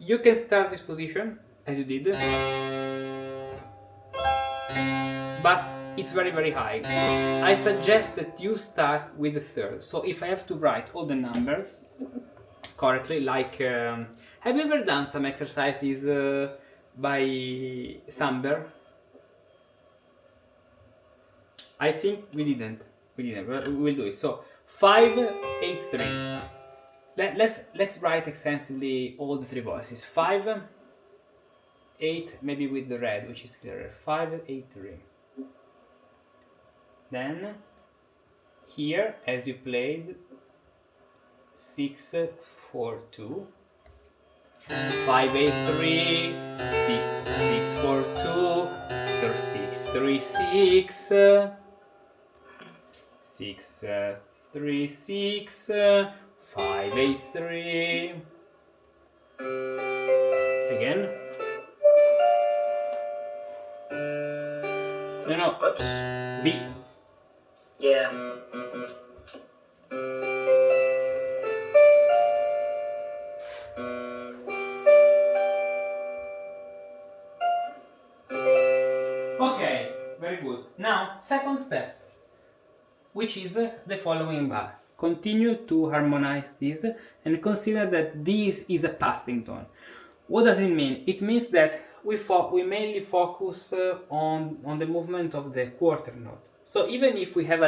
you can start this position as you did, but it's very, very high. I suggest that you start with the third. So if I have to write all the numbers correctly, like have you ever done some exercises by Samber? I think we didn't, but we'll do it. So 5, 8, 3. Let's write extensively all the three voices. 5, 8, maybe with the red, which is clearer. 5, 8, 3. Then here, as you played, 6, 4, 2. 5, 8, 3. 6, 4, 2. 6, 3, 6. 6, 3, 6. 5, 8, 3. Again. No. Whoops. B. Yeah. Okay, very good. Now, second step, which is the following bar. Continue to harmonize this and consider that this is a passing tone. What does it mean? It means that we mainly focus on the movement of the quarter note. So even if we have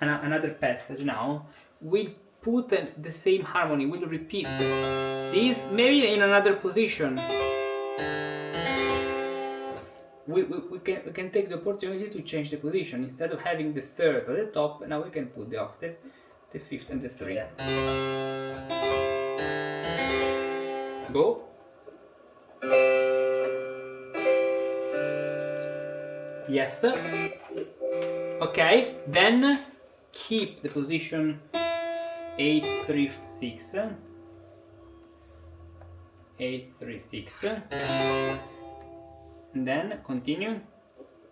another passage now, we'll put the same harmony, we'll repeat this, maybe in another position. We can take the opportunity to change the position. Instead of having the third at the top, now we can put the octave, the fifth and the 3. Go. Yes. Okay, then keep the position 8, 3, 6. 8, 3, 6. And then continue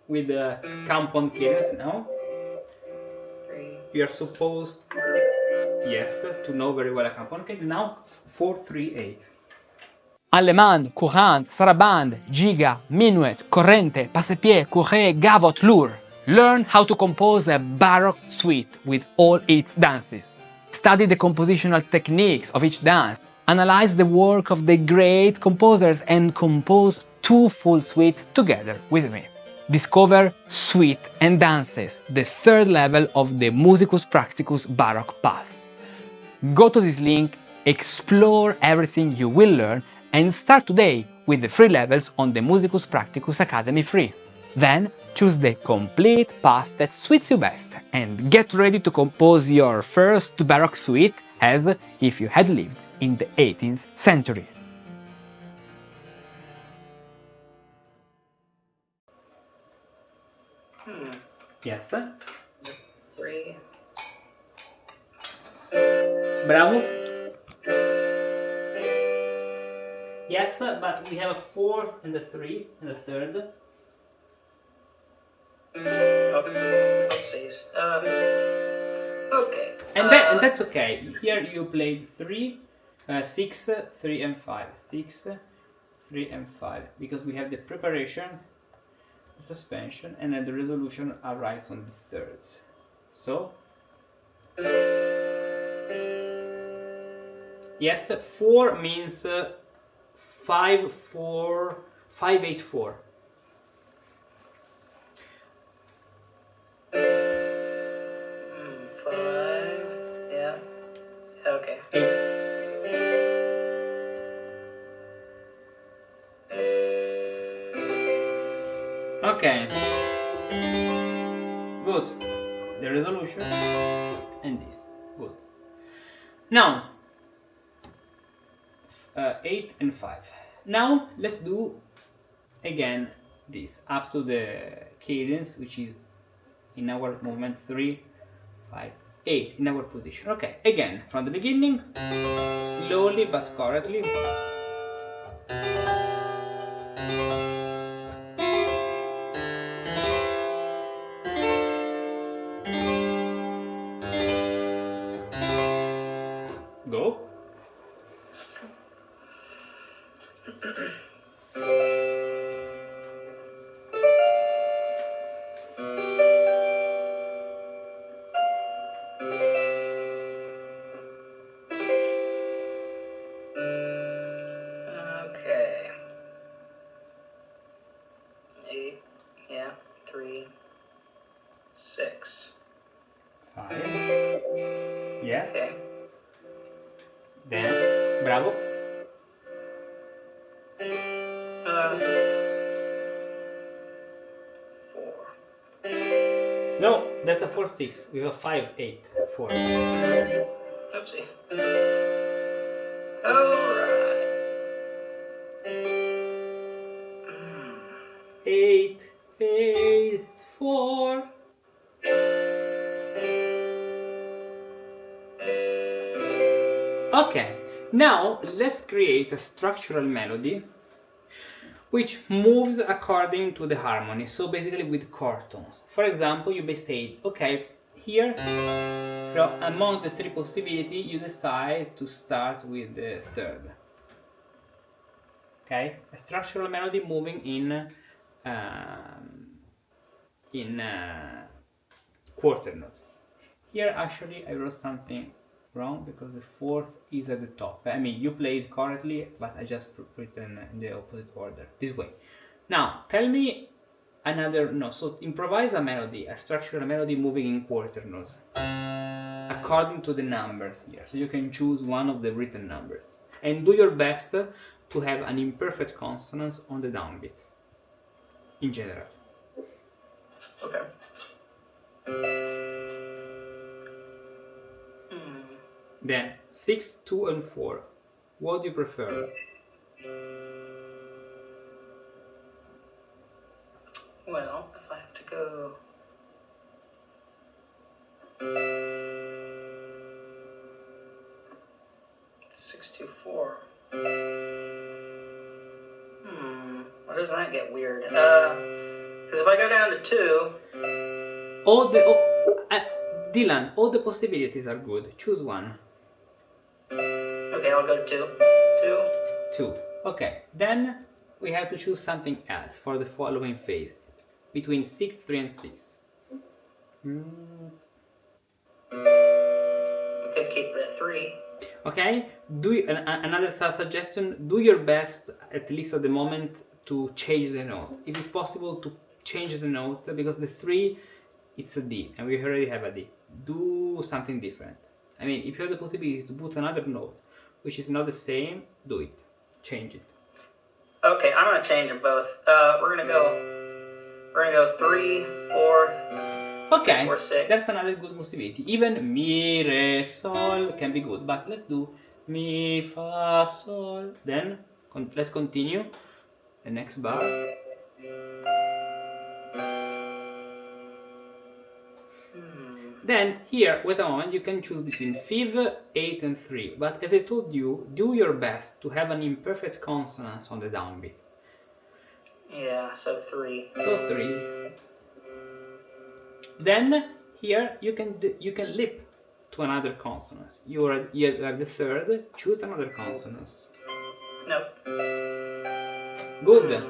with the counterpoint cadence now. You are supposed, yes, to know very well a counterpoint cadence. Now 4, 3, 8. Allemand, courant, sarabande, giga, minuet, corrente, passepied, courret, gavotte, lourd. Learn how to compose a Baroque suite with all its dances. Study the compositional techniques of each dance. Analyze the work of the great composers and compose 2 full suites together with me. Discover Suite and Dances, the third level of the Musicus Practicus Baroque path. Go to this link, explore everything you will learn, and start today with the free levels on the Musicus Practicus Academy free. Then choose the complete path that suits you best and get ready to compose your first Baroque suite as if you had lived in the 18th century. Yes. 3. Bravo. Yes, but we have a 4th and a 3 and a 3rd. Oopsies. Okay. And that's okay. Here you played 3, 6, 3 and 5. 6, 3 and 5. Because we have the preparation, the suspension, and then the resolution arrives on the thirds. So yes, 4 means 5, 4, 5, 8, 4. Yeah. Okay. 8. Okay. Good. The resolution and this. Good. Now 8 and 5. Now let's do again this up to the cadence, which is in our movement 3, 5, 8 in our position. Okay, again from the beginning, slowly but correctly. Go. Okay. 8. Yeah. 3. 6. 5. Yeah. Okay. Then, bravo. Uh, 4. No, that's a 4-6. We have a 5-8. 4. Oopsie. Alright. 8, 8, 4. Okay, now let's create a structural melody which moves according to the harmony, so basically with chord tones. For example, you may say, okay, here, among the three possibilities, you decide to start with the third. Okay, a structural melody moving in quarter notes. Here, actually, I wrote something wrong because the fourth is at the top. I mean, you played correctly, but I just written in the opposite order. This way. Now, tell me another note. So, improvise a melody, a structural melody moving in quarter notes, according to the numbers here. So you can choose one of the written numbers and do your best to have an imperfect consonance on the downbeat. In general. Okay. Then 6, 2, and 4. What do you prefer? Well, if I have to go... 6, 2, 4. Why doesn't that get weird? Because if I go down to 2... Dylan, all the possibilities are good. Choose one. Okay, I'll go to 2. 2. Okay, then we have to choose something else for the following phase. Between 6, 3, and 6. We could keep it at 3. Okay, another suggestion, do your best, at least at the moment, to change the note. If it's possible to change the note, because the 3, it's a D, and we already have a D. Do something different. I mean, if you have the possibility to put another note, which is not the same, do it. Change it. Okay, I'm gonna change them both. We're gonna go 3, 4. Okay, 4, 6. that's another good possibility. Even mi, re, sol can be good, but let's do mi, fa, sol. Then let's continue. The next bar. Then here, wait a moment, you can choose between 5, 8, and 3. But as I told you, do your best to have an imperfect consonance on the downbeat. Yeah, so 3. So 3. Then here you can leap to another consonant. You have the third. Choose another consonant. Nope. Good.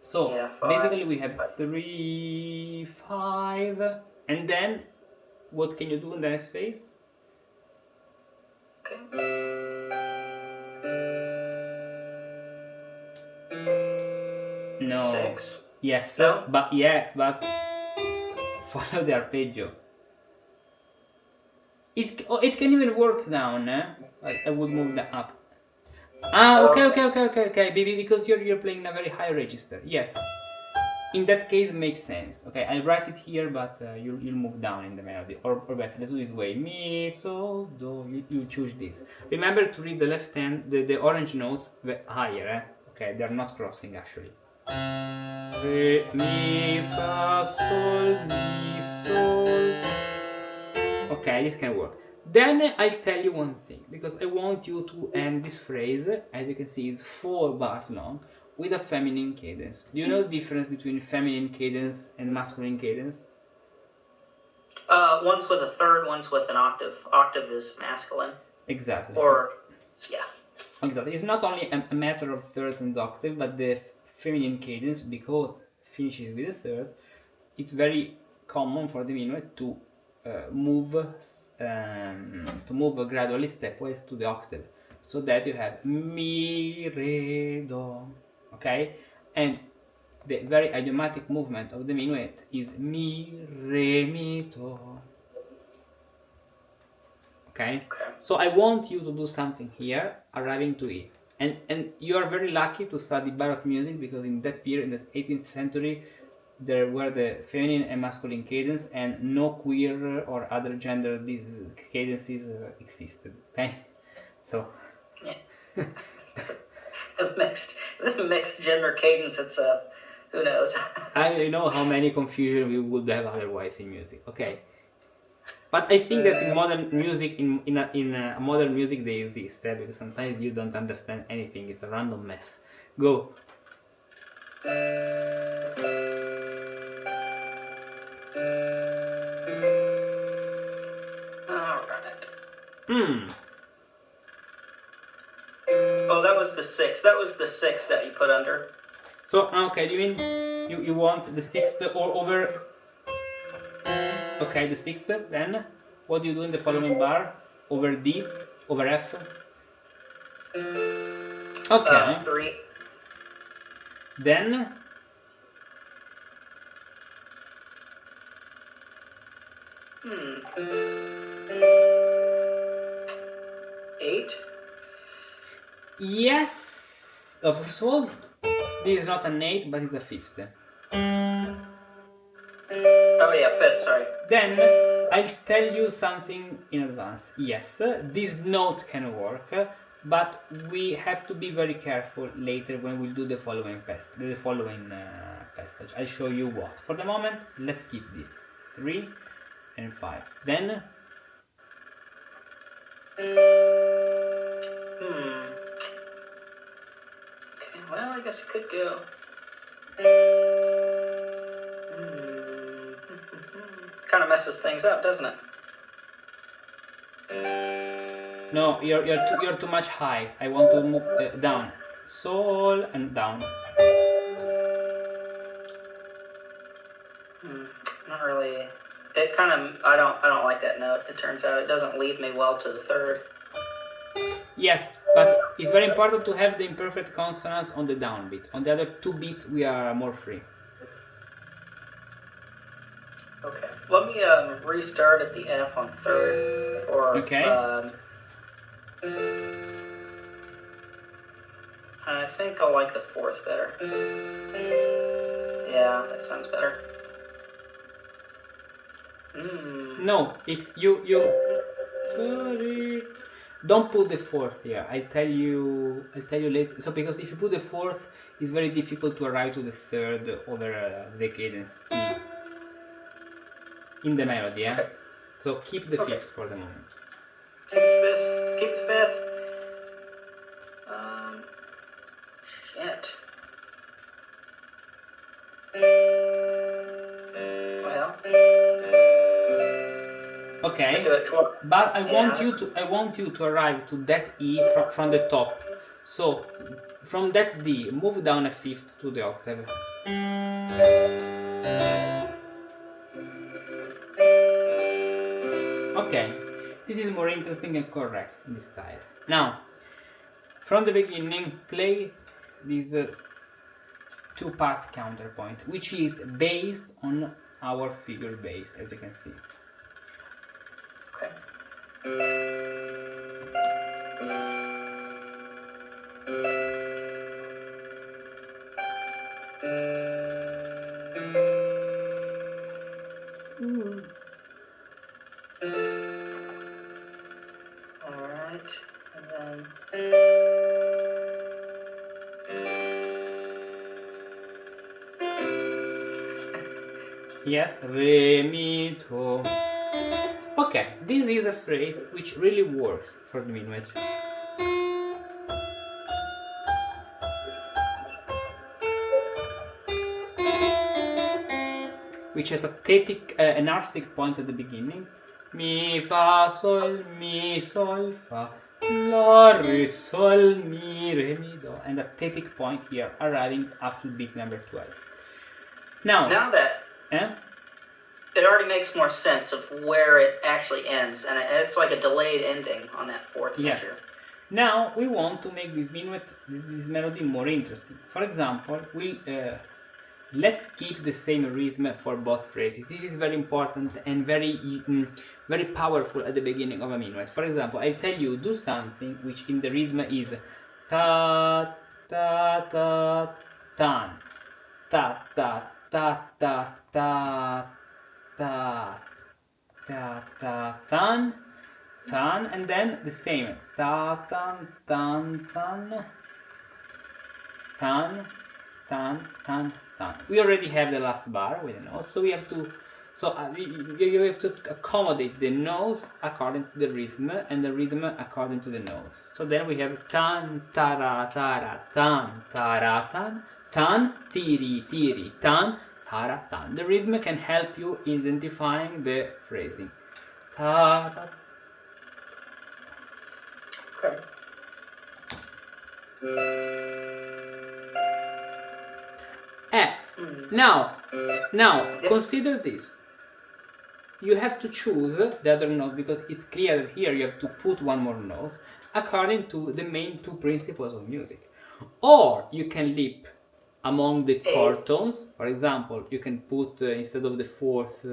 So Yeah, basically we have 3, 5, and then what can you do in the next phase? Okay. No. 6. Yes, No? but follow the arpeggio. It can even work down. I would move that up. Okay. Because you're playing a very high register. Yes. In that case, makes sense. Okay, I'll write it here, but you'll move down in the melody. Or better, let's do it this way. Mi, sol, do. You choose this. Remember to read the left hand, the orange notes higher. Okay, they're not crossing actually. Re, mi, fa, sol, mi, sol. Okay, this can work. Then I'll tell you one thing, because I want you to end this phrase, as you can see, is 4 bars long, with a feminine cadence. Do you know the difference between feminine cadence and masculine cadence? One's with a third, one's with an octave. Octave is masculine. Exactly. Or, yeah. Exactly. It's not only a matter of thirds and octave, but the feminine cadence, because it finishes with a third, it's very common for the minuet to move gradually stepwise to the octave, so that you have mi re do, okay, and the very idiomatic movement of the minuet is mi re mi do. Okay, so I want you to do something here, arriving to it, and you are very lucky to study Baroque music, because in that period, in the 18th century, there were the feminine and masculine cadence, and no queer or other gender cadences existed. Okay, so Yeah. the mixed gender cadence. It's who knows. I know how many confusion we would have otherwise in music. Okay. But I think that in modern music, in modern music, they exist, because sometimes you don't understand anything. It's a random mess. Go. All right. Hmm. Oh, that was the sixth. That was the sixth that you put under. So okay, you mean you want the sixth or over? Okay, the sixth. Then what do you do in the following bar? Over D, over F. Okay. 3. Then 8. yes. First of all, this is not an 8, but it's a 5th. Oh yeah, 5th. Sorry. Then I'll tell you something in advance. Yes, this note can work, but we have to be very careful later when we do the following passage. I'll show you what. For the moment, let's keep this 3 and 5. Then Okay. Well, I guess it could go. Kind of messes things up, doesn't it? no, you're too much high. I want to move down. Sol and down. Not really. It kind of. I don't like that note. It turns out it doesn't lead me well to the 3rd. Yes, but it's very important to have the imperfect consonants on the downbeat. On the other 2 beats, we are more free. Okay. Let me restart at the F on 3rd. Or Okay. I think I'll like the 4th better. Yeah, that sounds better. No, it's you. Sorry. Don't put the 4th here. I'll tell you later. So because if you put the 4th, it's very difficult to arrive to the 3rd over the cadence in the melody. Yeah. Okay. So keep the 5th for the moment. Keep the 5th. Shit. Well. Okay. Do it 12. But I want you to arrive to that E from the top. So from that D, move down a 5th to the octave. Okay, this is more interesting and correct in this style. Now, from the beginning, play this 2-part counterpoint, which is based on our figure bass, as you can see. Okay. Alright, and then Yes, re, mi, do. Okay, this is a phrase which really works for the minuet. Which has a an arstic point at the beginning. Mi, fa, sol, fa. La, re, sol, mi, re, mi, do, and a static point here, arriving up to beat number 12. Now that it already makes more sense of where it actually ends, and it's like a delayed ending on that fourth measure. Now we want to make this minuet, this melody more interesting. For example, let's keep the same rhythm for both phrases. This is very important and very powerful at the beginning of a minuet. For example, I'll tell you, do something which in the rhythm is ta ta ta tan, ta ta ta ta ta ta ta ta tan, tan, and then the same ta tan tan tan tan tan tan tan. We already have the last bar with the notes, so we have to you have to accommodate the notes according to the rhythm and the rhythm according to the notes. So then we have tan tara tara tan tara tan tan tiri tiri tan tara tan. The rhythm can help you identifying the phrasing. Ta ta. Okay. Now consider this. You have to choose the other note because it's clear that here you have to put one more note according to the main two principles of music. Or you can leap among the chord tones. For example, you can put instead of the fourth,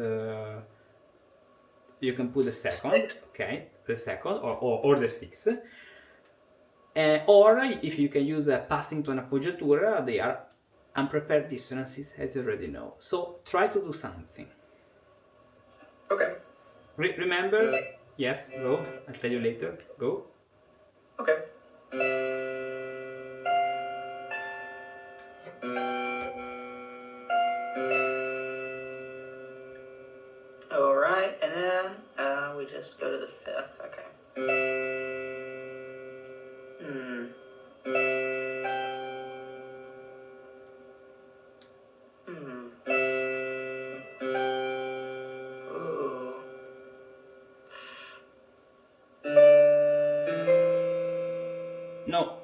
you can put the second, okay, the second or the sixth. Or if you can use a passing tone appoggiatura, they are unprepared dissonances, as you already know. So try to do something. Okay. Remember? Yes, go. I'll tell you later. Go. Okay. All right, and then we just go to the fifth. Okay. Ooh. No.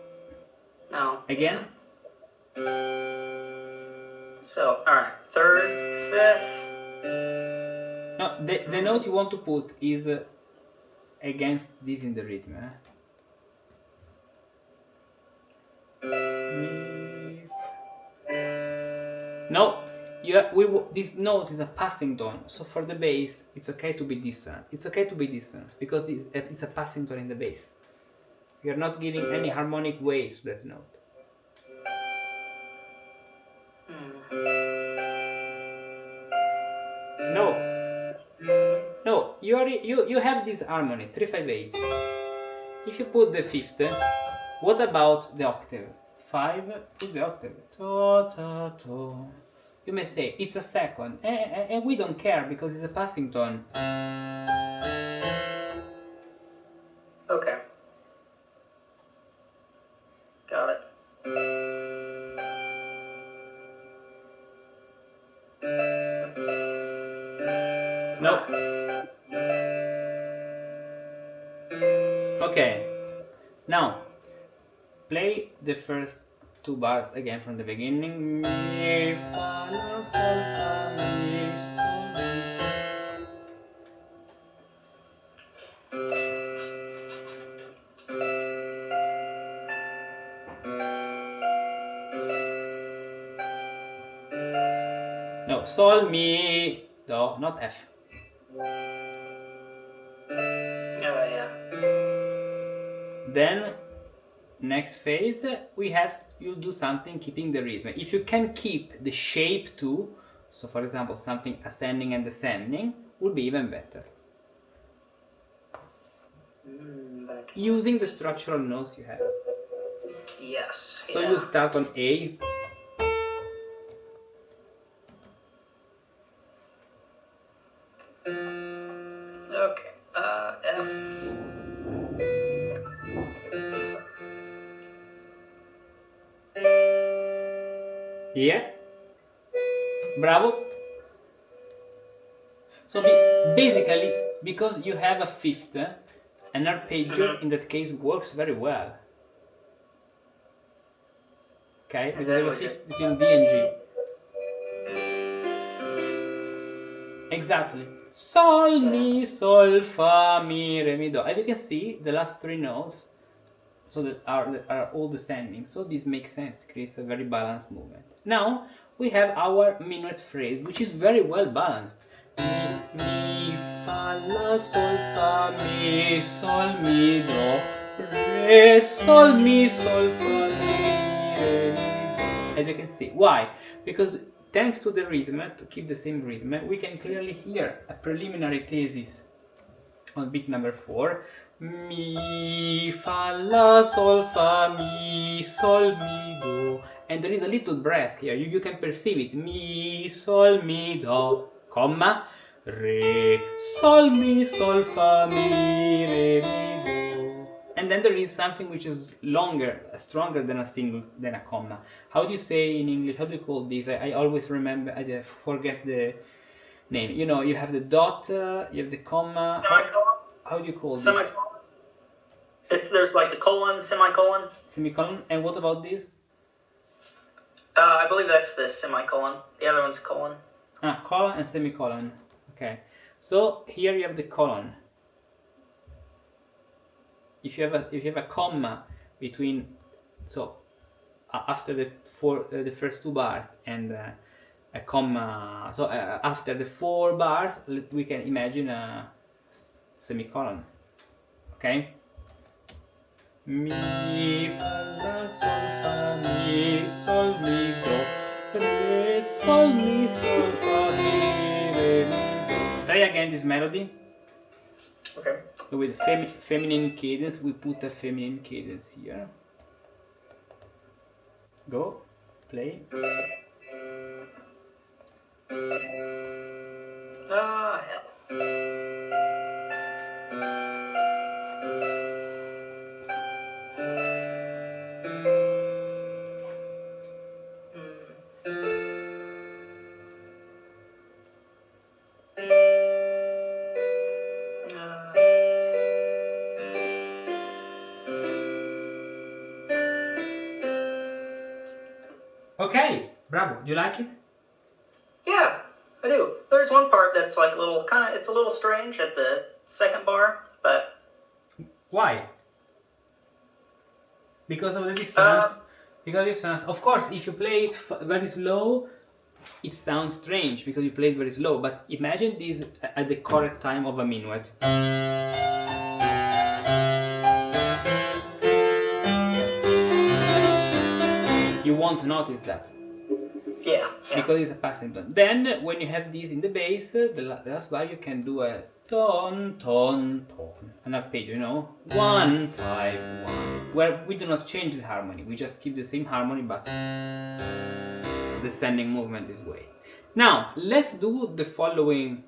No. Again? So, all right, third, fifth. No, the note you want to put is against this in the rhythm. No, this note is a passing tone, so for the bass it's okay to be dissonant. It's okay to be dissonant because it's a passing tone in the bass. You're not giving any harmonic weight to that note. No, you have this harmony 3-5-8. If you put the fifth, what about the octave? 5, put the octave. To, to, to. You may say it's a second, and we don't care because it's a passing tone. Okay. Got it. No. Okay. Now, play the first two bars again from the beginning. Mi, fa, la, sol, fa, mi, sol, mi. No, sol, mi, do, not F. Oh, yeah. Then, next phase, you'll do something keeping the rhythm. If you can keep the shape too, so for example, something ascending and descending, would be even better. Using the structural notes you have. Yes. So you start on A. Okay. F. Yeah. Bravo. So basically, because you have a fifth, An arpeggio in that case works very well. Okay, because you have a fifth between D and G. Exactly. Sol, mi, sol, fa, mi, re, mi, do. As you can see, the last three notes so that are all descending. So this makes sense, creates a very balanced movement. Now we have our minuet phrase, which is very well balanced. Mi, fa, la, sol, fa, mi, sol, mi, do, re, sol, mi, sol, fa, mi, re, mi, do. As you can see. Why? Because thanks to the rhythm, to keep the same rhythm, we can clearly hear a preliminary thesis on beat number 4. Mi, fa, la, sol, fa, mi, sol, mi, do. And there is a little breath here, you can perceive it. Mi, sol, mi, do, comma, re, sol, mi, sol, fa, mi, re, mi, do. And then there is something which is longer, stronger than a comma. How do you say in English? How do you call this? I always remember, I forget the name. You know, you have the dot, you have the comma. Semicolon. How do you call this? Semicolon. There's like the colon, semicolon. Semicolon. And what about this? I believe that's the semicolon. The other one's colon. Colon and semicolon. Okay. So here you have the colon. If you have a comma between, so after the first two bars and a comma, so after the 4 bars we can imagine a semicolon. Okay. Mi, fa, la, sol, fa, mi, sol, mi, do, re, sol, mi, sol, fa, mi, re, mi, do. Try again this melody. Okay. So with feminine cadence, we put a feminine cadence here. Go, play. Ah, hell. Okay, bravo. Do you like it? Yeah, I do. There's one part that's like a little it's a little strange at the second bar, but Why? Because of the distance. Because of the distance. Of course, if you play it very slow, it sounds strange because you play it very slow. But imagine this at the correct time of a minuet. You won't notice that. yeah. Because it's a passing tone. Then, when you have this in the bass, the last bar you can do a ton, ton, ton, an arpeggio, you know, 1, 5, 1, where we do not change the harmony, we just keep the same harmony, but the descending movement this way. Now, let's do the following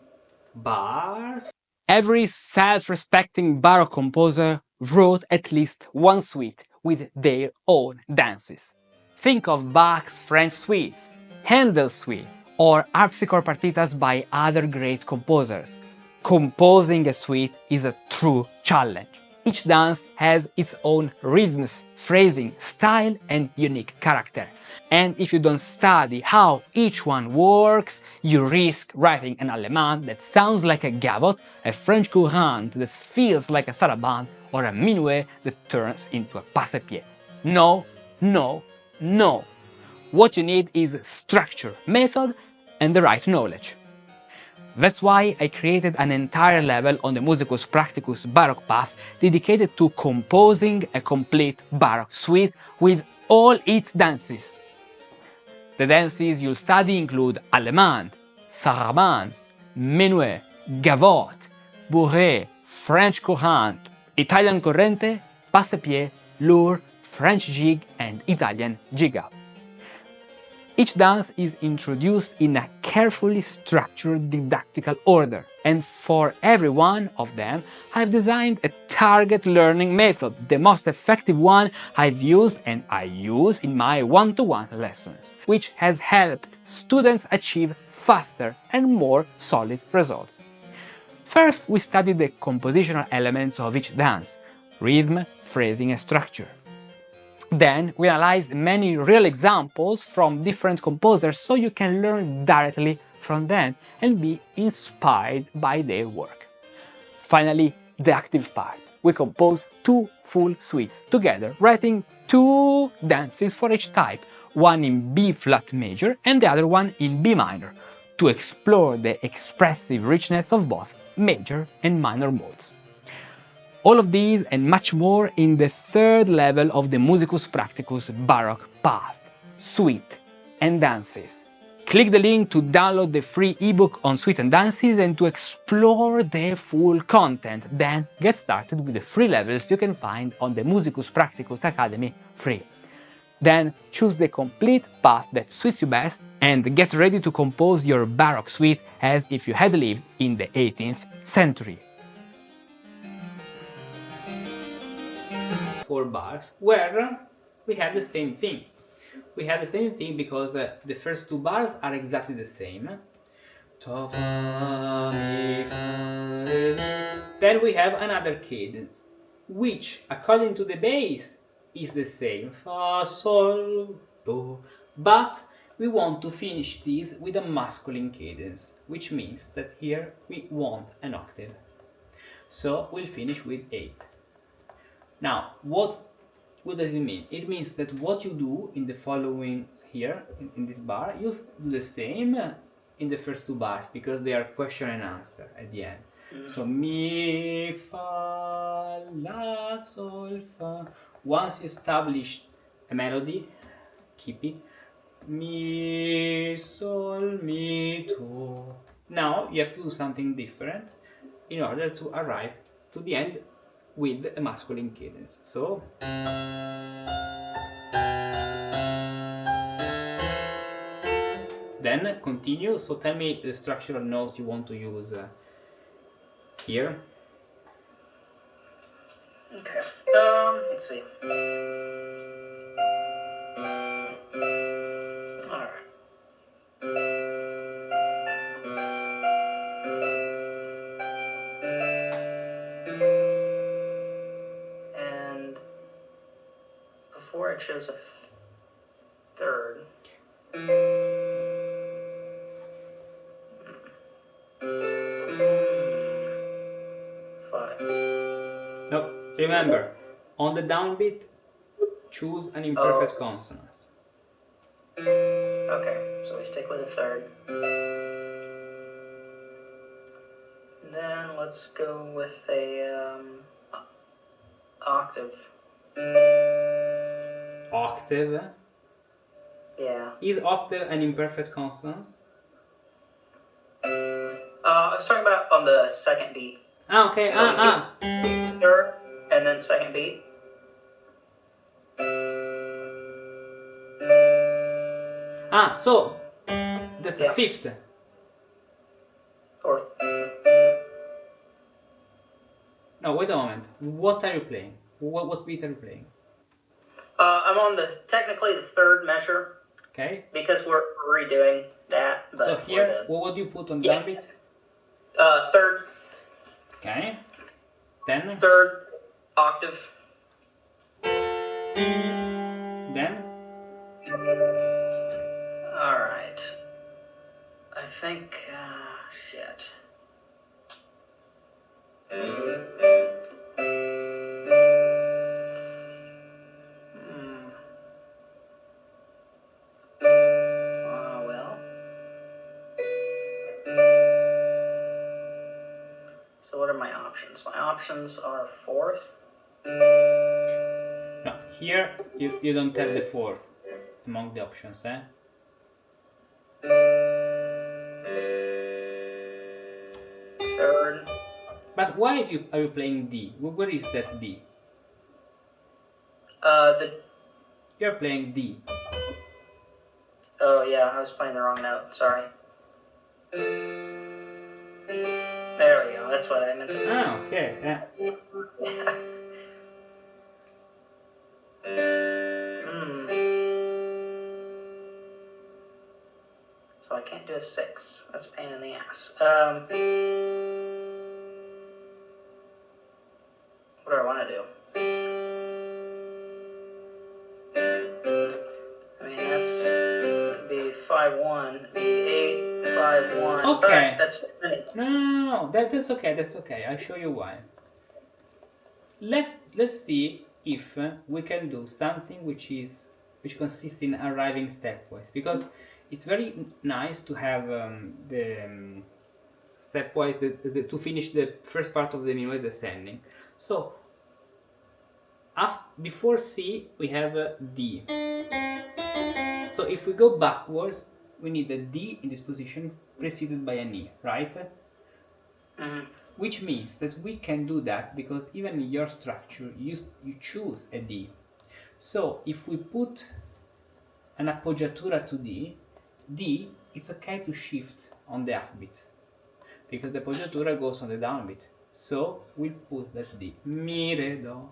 bars. Every self-respecting Baroque composer wrote at least one suite with their own dances. Think of Bach's French suites, Handel's suite, or harpsichord partitas by other great composers. Composing a suite is a true challenge. Each dance has its own rhythms, phrasing, style, and unique character. And if you don't study how each one works, you risk writing an allemand that sounds like a gavotte, a French courante that feels like a sarabande, or a minuet that turns into a passepied. No, no, no. What you need is structure, method, and the right knowledge. That's why I created an entire level on the Musicus Practicus Baroque path dedicated to composing a complete Baroque suite with all its dances. The dances you'll study include allemande, sarabande, menuet, gavotte, bourrée, French courante, Italian corrente, passepied, lour, French jig, and Italian giga. Each dance is introduced in a carefully structured didactical order, and for every one of them, I've designed a target learning method, the most effective one I've used and I use in my one-to-one lessons, which has helped students achieve faster and more solid results. First, we studied the compositional elements of each dance: rhythm, phrasing, and structure. Then, we analyzed many real examples from different composers so you can learn directly from them and be inspired by their work. Finally, the active part. We composed 2 full suites together, writing 2 dances for each type, one in B flat major and the other one in B minor, to explore the expressive richness of both major and minor modes. All of these and much more in the third level of the Musicus Practicus Baroque path, suite and dances. Click the link to download the free ebook on suite and dances and to explore the full content. Then get started with the free levels you can find on the Musicus Practicus Academy free. Then choose the complete path that suits you best and get ready to compose your Baroque suite as if you had lived in the 18th century. 4 bars where we have the same thing. We have the same thing because the first 2 bars are exactly the same. Then we have another cadence, which according to the bass is the same, fa, sol, do, but we want to finish this with a masculine cadence, which means that here we want an octave. So we'll finish with 8. Now, what does it mean? It means that what you do in the following here, in this bar, you do the same in the first 2 bars because they are question and answer at the end. So mi, fa, la, sol, fa. Once you establish a melody, keep it. Mi, sol, mi, do. Now you have to do something different in order to arrive to the end with a masculine cadence. So then continue. So tell me the structural notes you want to use here. Okay. Let's see. All right. And before I chose a third. So remember, on the downbeat, choose an imperfect consonant. Okay, so we stick with a third. And then let's go with a octave. Octave? Yeah. Is octave an imperfect consonant? I was talking about on the second beat. Ah, okay. Third, and then second beat. So that's a fifth. Or No, wait a moment. What are you playing? What beat are you playing? I'm on technically the third measure. Okay. Because we're redoing that. But So here, what do you put on the downbeat? Third. Okay. Then? Third octave. Then? Alright. I think, shit. Well. So what are my options? My options are fourth. No, here you don't have the fourth among the options, eh? Third. But why are you playing D? Where is that D? You're playing D. Oh yeah, I was playing the wrong note. Sorry. There we go. That's what I meant to do. Ah, okay. Yeah. So I can't do a 6. That's a pain in the ass. 5-1, B8-5-1. Okay. But that's No. That's okay. That's okay. I'll show you why. Let's see if we can do something which consists in arriving stepwise, because it's very nice to have the stepwise to finish the first part of the minuet descending. So before C we have D. So if we go backwards, we need a D in this position preceded by an E, right? Which means that we can do that because even in your structure you choose a D. So if we put an appoggiatura to D, it's okay to shift on the upbeat because the appoggiatura goes on the downbeat. So we'll put that D. Mi, re, do.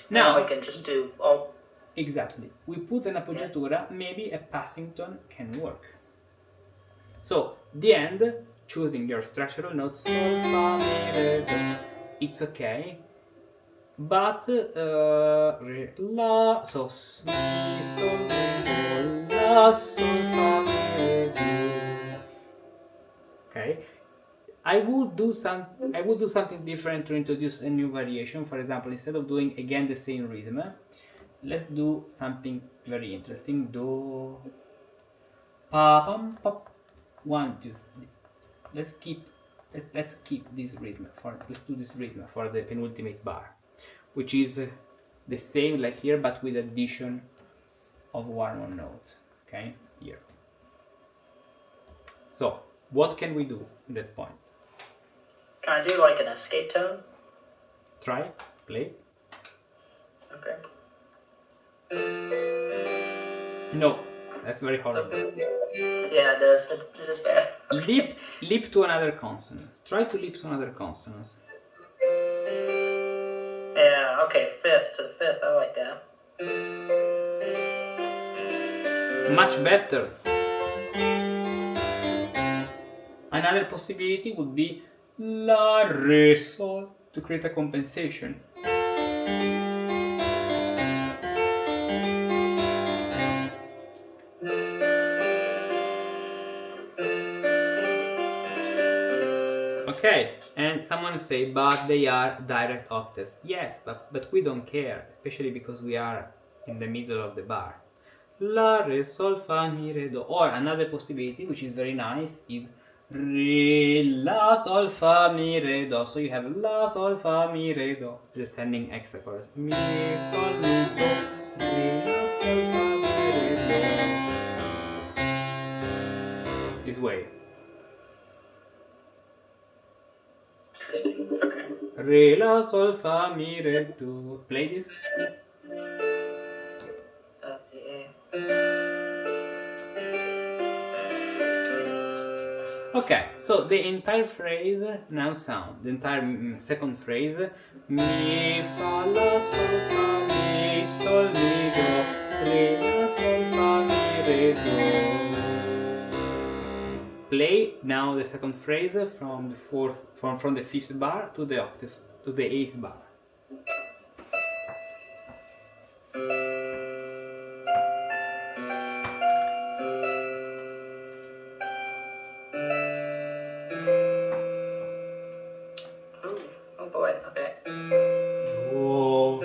Now we can just do all. Exactly. We put an appoggiatura, maybe a passing tone can work. So the end, choosing your structural notes, sol, fa, mi, re, do, it's okay. But re, la, so mi, sol, re, do, la, sol, fa, mi, re, do. Okay. I would do something different to introduce a new variation. For example, instead of doing again the same rhythm, let's do something very interesting. Do, pa, pam, pop. 1, 2, 3. Let's keep this rhythm let's do this rhythm for the penultimate bar, which is the same like here but with addition of one more note. Okay, here. So what can we do at that point? Can I do like an escape tone? Try, play. Okay. No, that's very horrible. Yeah, it is. It is bad. Leap to another consonant. Try to leap to another consonant. Yeah, okay, fifth to the fifth. I like that. Much better. Another possibility would be la, re, sol to create a compensation. Okay, and someone say, but they are direct octaves. Yes, but we don't care, especially because we are in the middle of the bar. La, re, sol, fa, mi, re, do. Or another possibility, which is very nice, is re, la, sol, fa, mi, re, do. So you have la, sol, fa, mi, re, do, descending hexachord. Mi, sol, mi, do, re, la, sol, fa, mi, re, do. This way. Okay. Re, la, sol, fa, mi, re, do. Play this. Okay, so the entire phrase now sound. The entire second phrase. Mi, fa, la, sol, fa, mi, sol, mi, do. Re, la, sol, fa, mi, re, do. Play now the second phrase from the fourth, from the fifth bar to the octave, to the eighth bar. Oh boy, okay. Oh.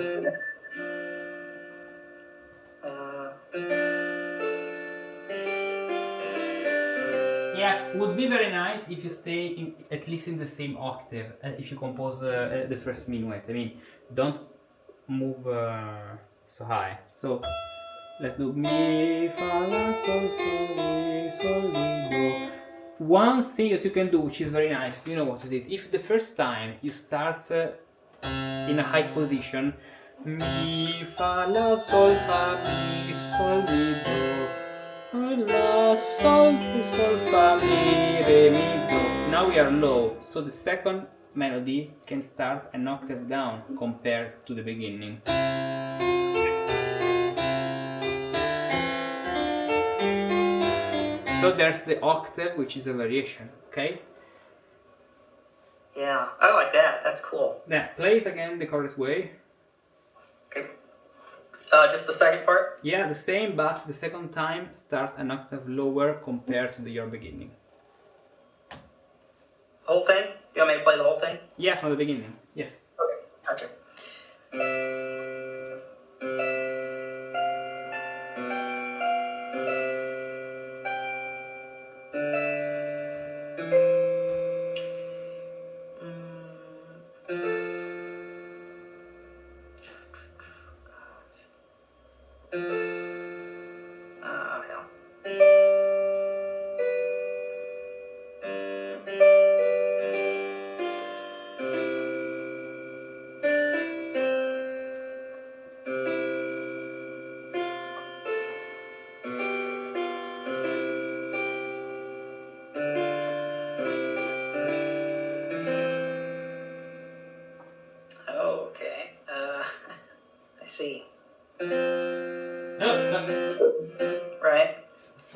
Yes, would be very nice if you stay at least in the same octave if you compose the first minuet. I mean, don't move so high. So let's do mi, fa, la, sol, fa, mi, sol, mi, do. One thing that you can do, which is very nice, you know what is it? If the first time you start in a high position, mi, fa, la, sol, fa, mi, sol, mi, do. La, sol, mi, sol, fa, mi, re, mi, do. Now we are low, so the second melody can start an octave down compared to the beginning. So there's the octave, which is a variation, okay? Yeah, I like that. That's cool. Now, play it again the correct way. Okay. Just the second part? Yeah, the same, but the second time starts an octave lower compared to your beginning. Whole thing? You want me to play the whole thing? Yeah, from the beginning, yes. Okay, gotcha. Oh, hell. Okay, I see. No, no. Right?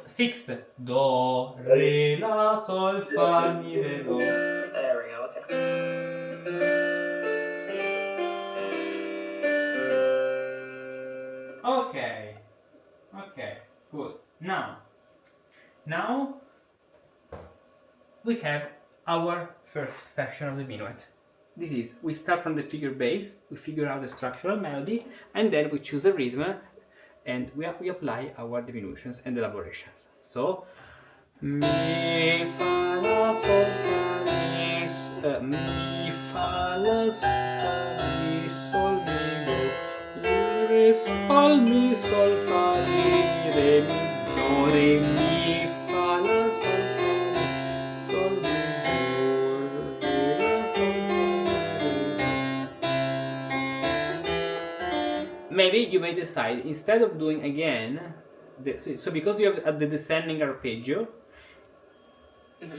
Sixth. Do, re, la, sol, fa, mi, re, do. There we go, Okay. Okay, good. Now we have our first section of the minuet. This is, we start from the figure bass, we figure out the structural melody, and then we choose a rhythm, and we apply our diminutions and elaborations. So, mi, fa, la, sol, fa, mi, fa, la, sol, fa, mi, sol, mi, do, re, sol, mi, sol, fa, mi, re, mi, do, re, mi, fa, la, sol, fa, mi, sol, mi, do, re, la, sol, fa, mi. Maybe you may decide, instead of doing again, so because you have the descending arpeggio,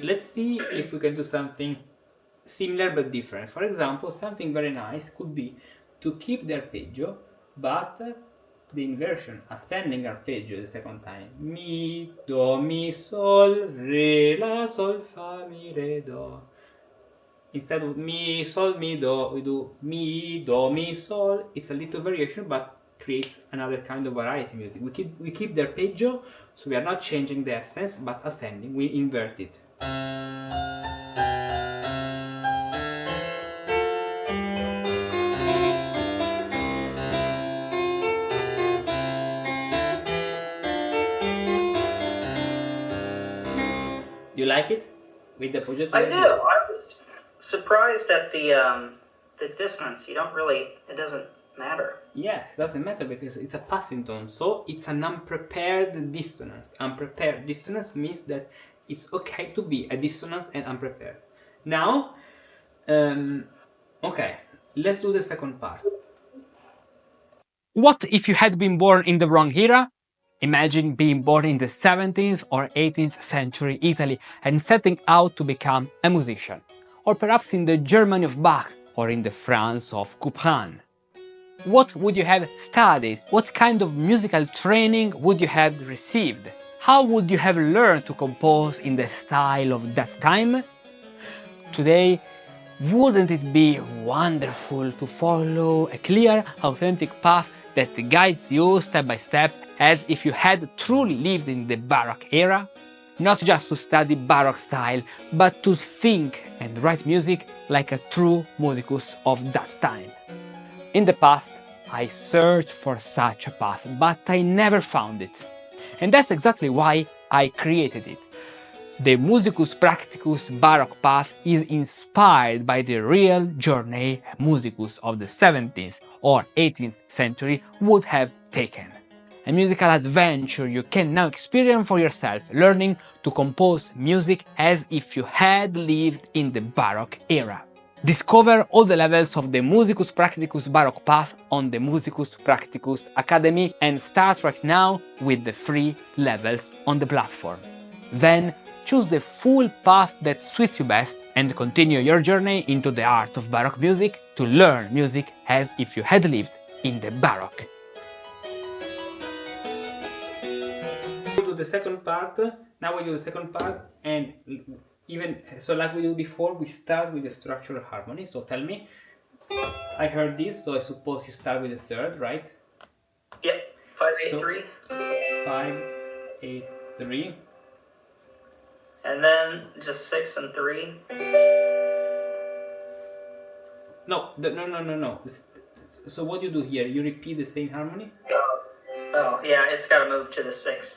let's see if we can do something similar but different. For example, something very nice could be to keep the arpeggio, but the inversion, ascending arpeggio the second time. Mi, do, mi, sol, re, la, sol, fa, mi, re, do. Instead of mi, sol, mi, do, we do mi, do, mi, sol. It's a little variation, but creates another kind of variety music. We keep the arpeggio, so we are not changing the essence, but ascending, we invert it. You like it? With the progetto? I do. I was surprised at the dissonance. You don't really, it doesn't matter. Yes, it doesn't matter because it's a passing tone, so it's an unprepared dissonance. Unprepared dissonance means that it's okay to be a dissonance and unprepared. Now, okay, let's do the second part. What if you had been born in the wrong era? Imagine being born in the 17th or 18th century Italy and setting out to become a musician. Or perhaps in the Germany of Bach or in the France of Couperin. What would you have studied? What kind of musical training would you have received? How would you have learned to compose in the style of that time? Today, wouldn't it be wonderful to follow a clear, authentic path that guides you step by step as if you had truly lived in the Baroque era? Not just to study Baroque style, but to think and write music like a true musicus of that time. In the past, I searched for such a path, but I never found it. And that's exactly why I created it. The Musicus Practicus Baroque path is inspired by the real journey a musicus of the 17th or 18th century would have taken. A musical adventure you can now experience for yourself, learning to compose music as if you had lived in the Baroque era. Discover all the levels of the Musicus Practicus Baroque path on the Musicus Practicus Academy and start right now with the free levels on the platform. Then choose the full path that suits you best and continue your journey into the art of Baroque music to learn music as if you had lived in the Baroque. We do the second part. Now we do the second part, and even so, like we did before, we start with the structural harmony. So tell me, I heard this, so I suppose you start with the third, right? Yep. 5, 8, So- 3. 5, 8, 3. And then just 6 and 3. No, no. So what you do here? You repeat the same harmony? Oh, yeah, it's got to move to the 6.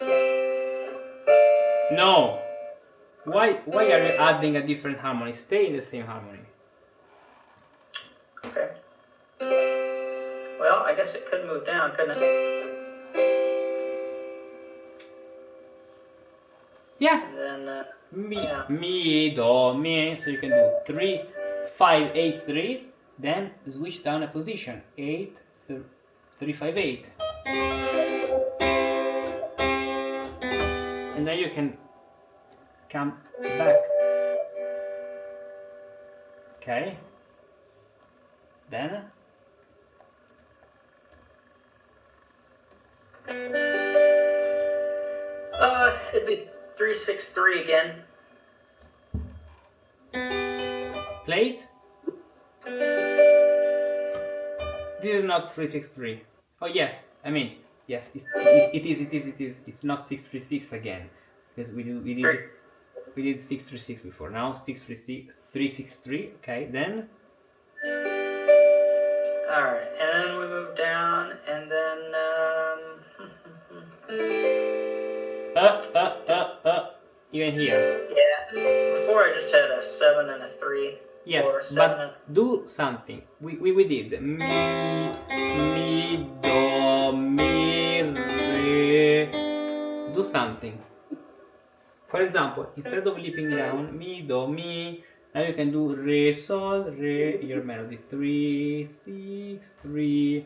No. Why are you adding a different harmony? Stay in the same harmony. Okay. Well, I guess it could move down, couldn't it? Yeah. And then, Mi, yeah. mi, do, mi. So you can do 3, 5, 8, 3. Then switch down a position. 8, 3, 5, 8. And then you can come back. Okay. Then it'd be 3, 6, 3 again. play it. This is not 363. Oh yes, I mean yes, it is. It's not 636 again because we did 636 before. Now 636 363. Okay, then Alright, and then we move down, and then, even here. yeah. Before I just had a 7 and a 3. Or Yes, 7 but do something. We did mi, do, mi, re. Do something. For example, instead of leaping down mi, do, mi, now you can do re, sol, re, your melody. 3, 6, 3.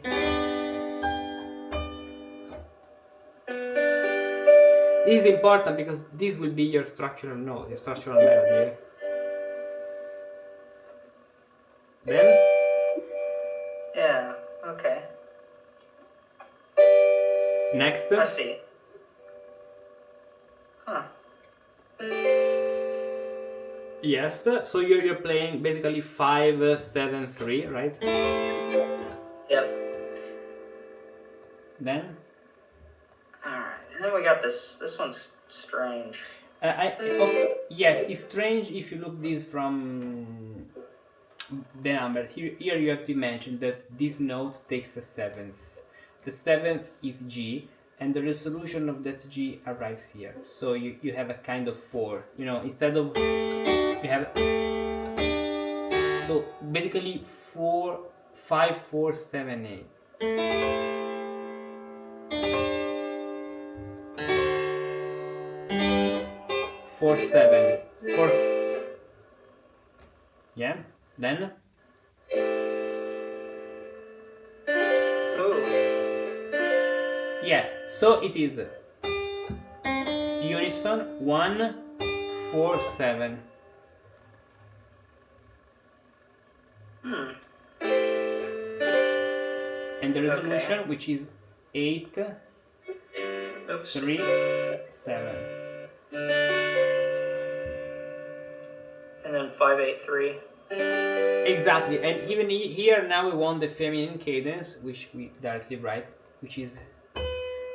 This is important because this will be your structural note, your structural melody. Then Yeah, okay. next. I see. Huh. Yes, so you're playing basically 5, 7, 3, right? Yep. Then Alright, and then we got this one's strange. yes, it's strange if you look this from the number. Here you have to mention that this note takes a 7th. The 7th is G, and the resolution of that G arrives here. So you have a kind of 4th. You know, instead of you have. So basically 4, 5, 4, 7, 8. Four, 7, 4. Yeah. Then Ooh. yeah. So it is unison 1, 4, 7. And the resolution, which is 8, Oops. 3, 7. And then 5, 8, 3. Exactly, and even here now we want the feminine cadence, which we directly write, which is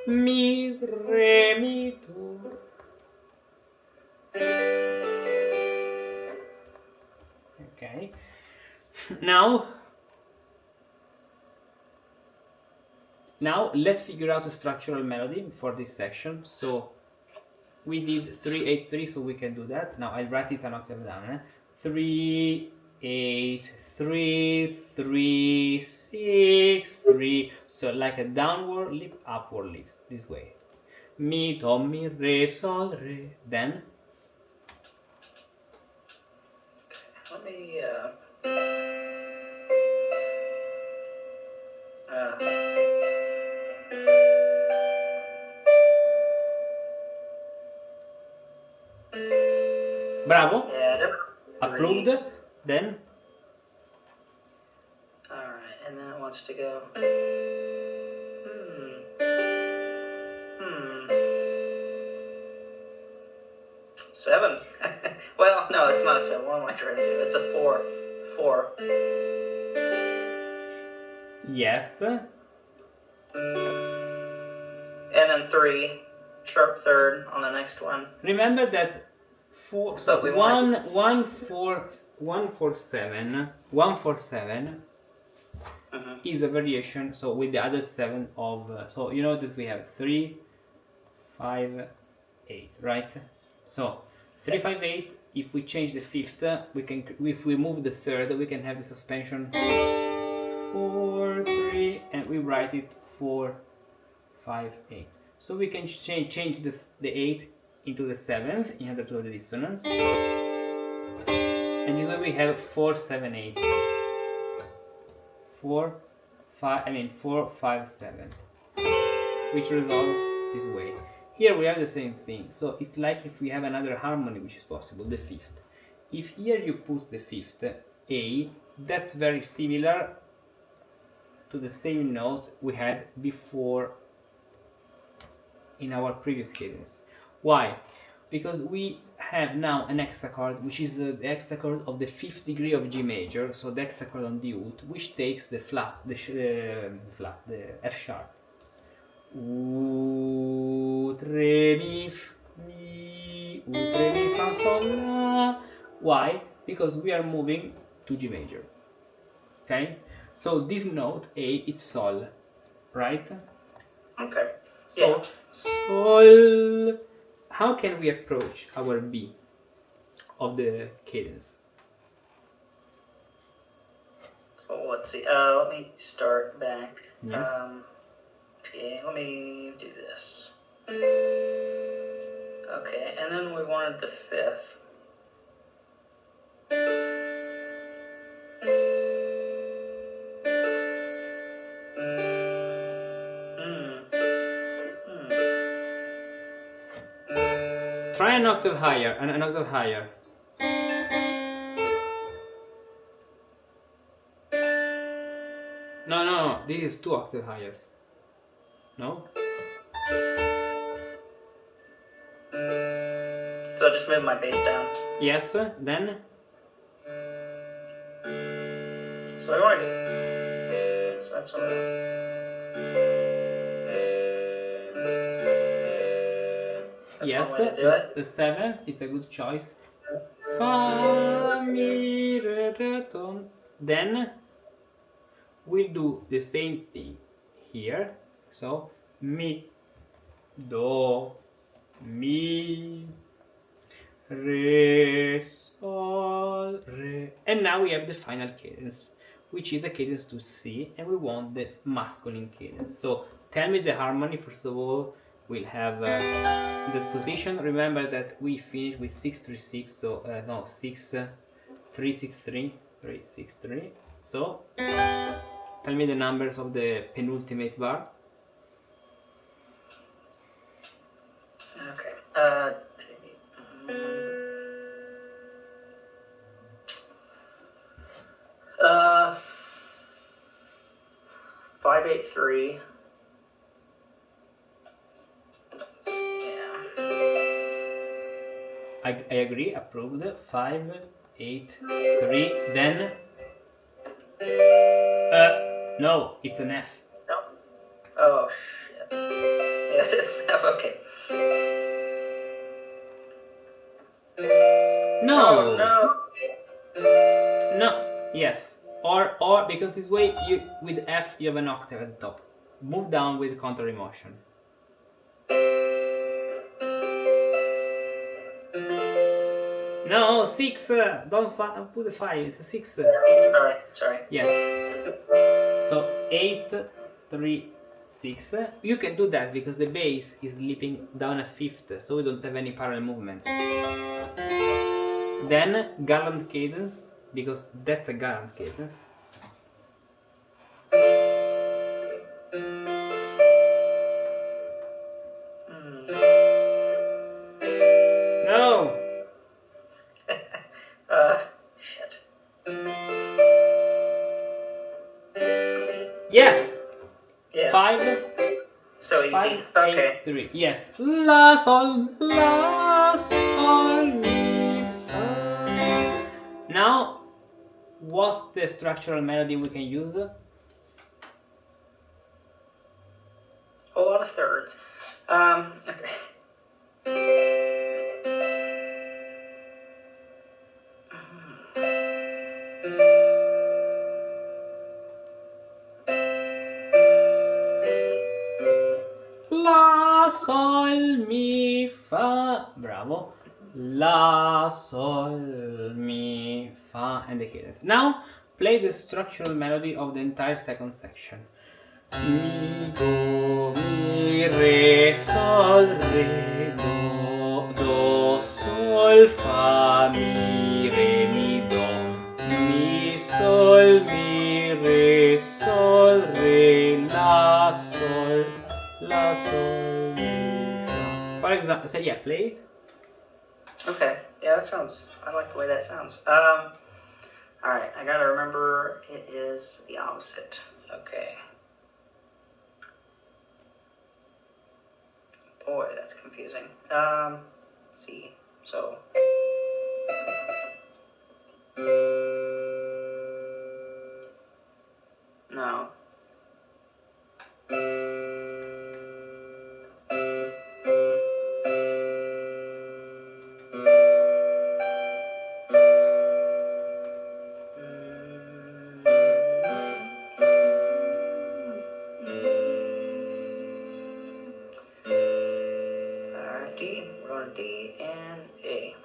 mi, re, mi, do. Okay. Now let's figure out a structural melody for this section. So we did 3, 8, 3, so we can do that. Now I'll write it an octave down. 3, 8, 3, 3, 6, 3. So like a downward leap, upward leaps this way. Mi, do, mi, re, sol, re. Then Let me, bravo, yeah, approved. Then Alright, and then it wants to go. 7. Well, no, it's not a 7. What am I trying to do? It's a 4. 4. then 3, sharp third on the next one. Remember that four, so But we 147 Mhm. is a variation, so with the other 7 of, so you know that we have 3, 5, 8, right? So 3, 5, 8, if we change the fifth, we can, if we move the third, we can have the suspension 4, 3, and we write it 4, 5, 8. So we can change the 8 into the 7th in order to have the dissonance. And this way we have 4, 7, 8. 4, 5, 4, 5, 7. Which resolves this way. Here we have the same thing. So it's like if we have another harmony which is possible, the fifth. If here you put the fifth, A, that's very similar to the same note we had before in our previous cadence. Why? Because we have now an hexachord, which is the hexachord of the 5th degree of G major, so the hexachord on the ut, which takes the flat, the F sharp. Ut, re, mi, ut, re, mi, fa, sol, la. Why? Because we are moving to G major. Okay? So this note, A, it's sol, right? Okay. So, Yeah. sol. How can we approach our B of the cadence? So let's see. Let me start back. Yes. Okay, let me do this. Okay, and then we wanted the fifth. Try an octave higher, an octave higher. No, this is 2 octave higher. No? So just move my bass down. Yes, then? So I want to. So that's what I'm. That's Yes, one way to do it. the 7th is a good choice. Fa, mi, re, ton. Then we'll do the same thing here. So mi, do, mi, re, sol, re. And now we have the final cadence, which is a cadence to C, and we want the masculine cadence. So tell me the harmony first of all. We'll have that position. Remember that we finished with 636, so no, 363, 363. So tell me the numbers of the penultimate bar. Okay. 583. I agree, approved. 5, 8, 3, then no, it's an F. No. Oh shit. Yeah, this F. Okay. No. Oh, no. No. Yes. Or because this way you with F you have an octave at the top. Move down with counter emotion. No, 6. Don't put the 5. It's a 6. Sorry. Yes. So 8, 3, 6. You can do that because the bass is slipping down a fifth, so we don't have any parallel movement. Then gallant cadence, because that's a gallant cadence. No. Shit. Yes. Yeah. 5. So easy. 5, Okay. 8, 3. Yes. La sol, mi, fa. Now, what's the structural melody we can use? A lot of thirds. Okay. La, sol, mi, fa. Bravo. La, sol, mi, fa, and the cadence. Now play the structural melody of the entire second section. Mi, do, mi, re, sol, re, do, sol, fa, mi, re, mi, do, mi, sol, mi, re, sol, re, la, sol, mi, fa. For example, so yeah, play it. Okay. Yeah, that sounds. I like the way that sounds. All right. I gotta remember it is the opposite. Okay. Boy, that's confusing. See. So. No. Alright, D. We're going to D and A.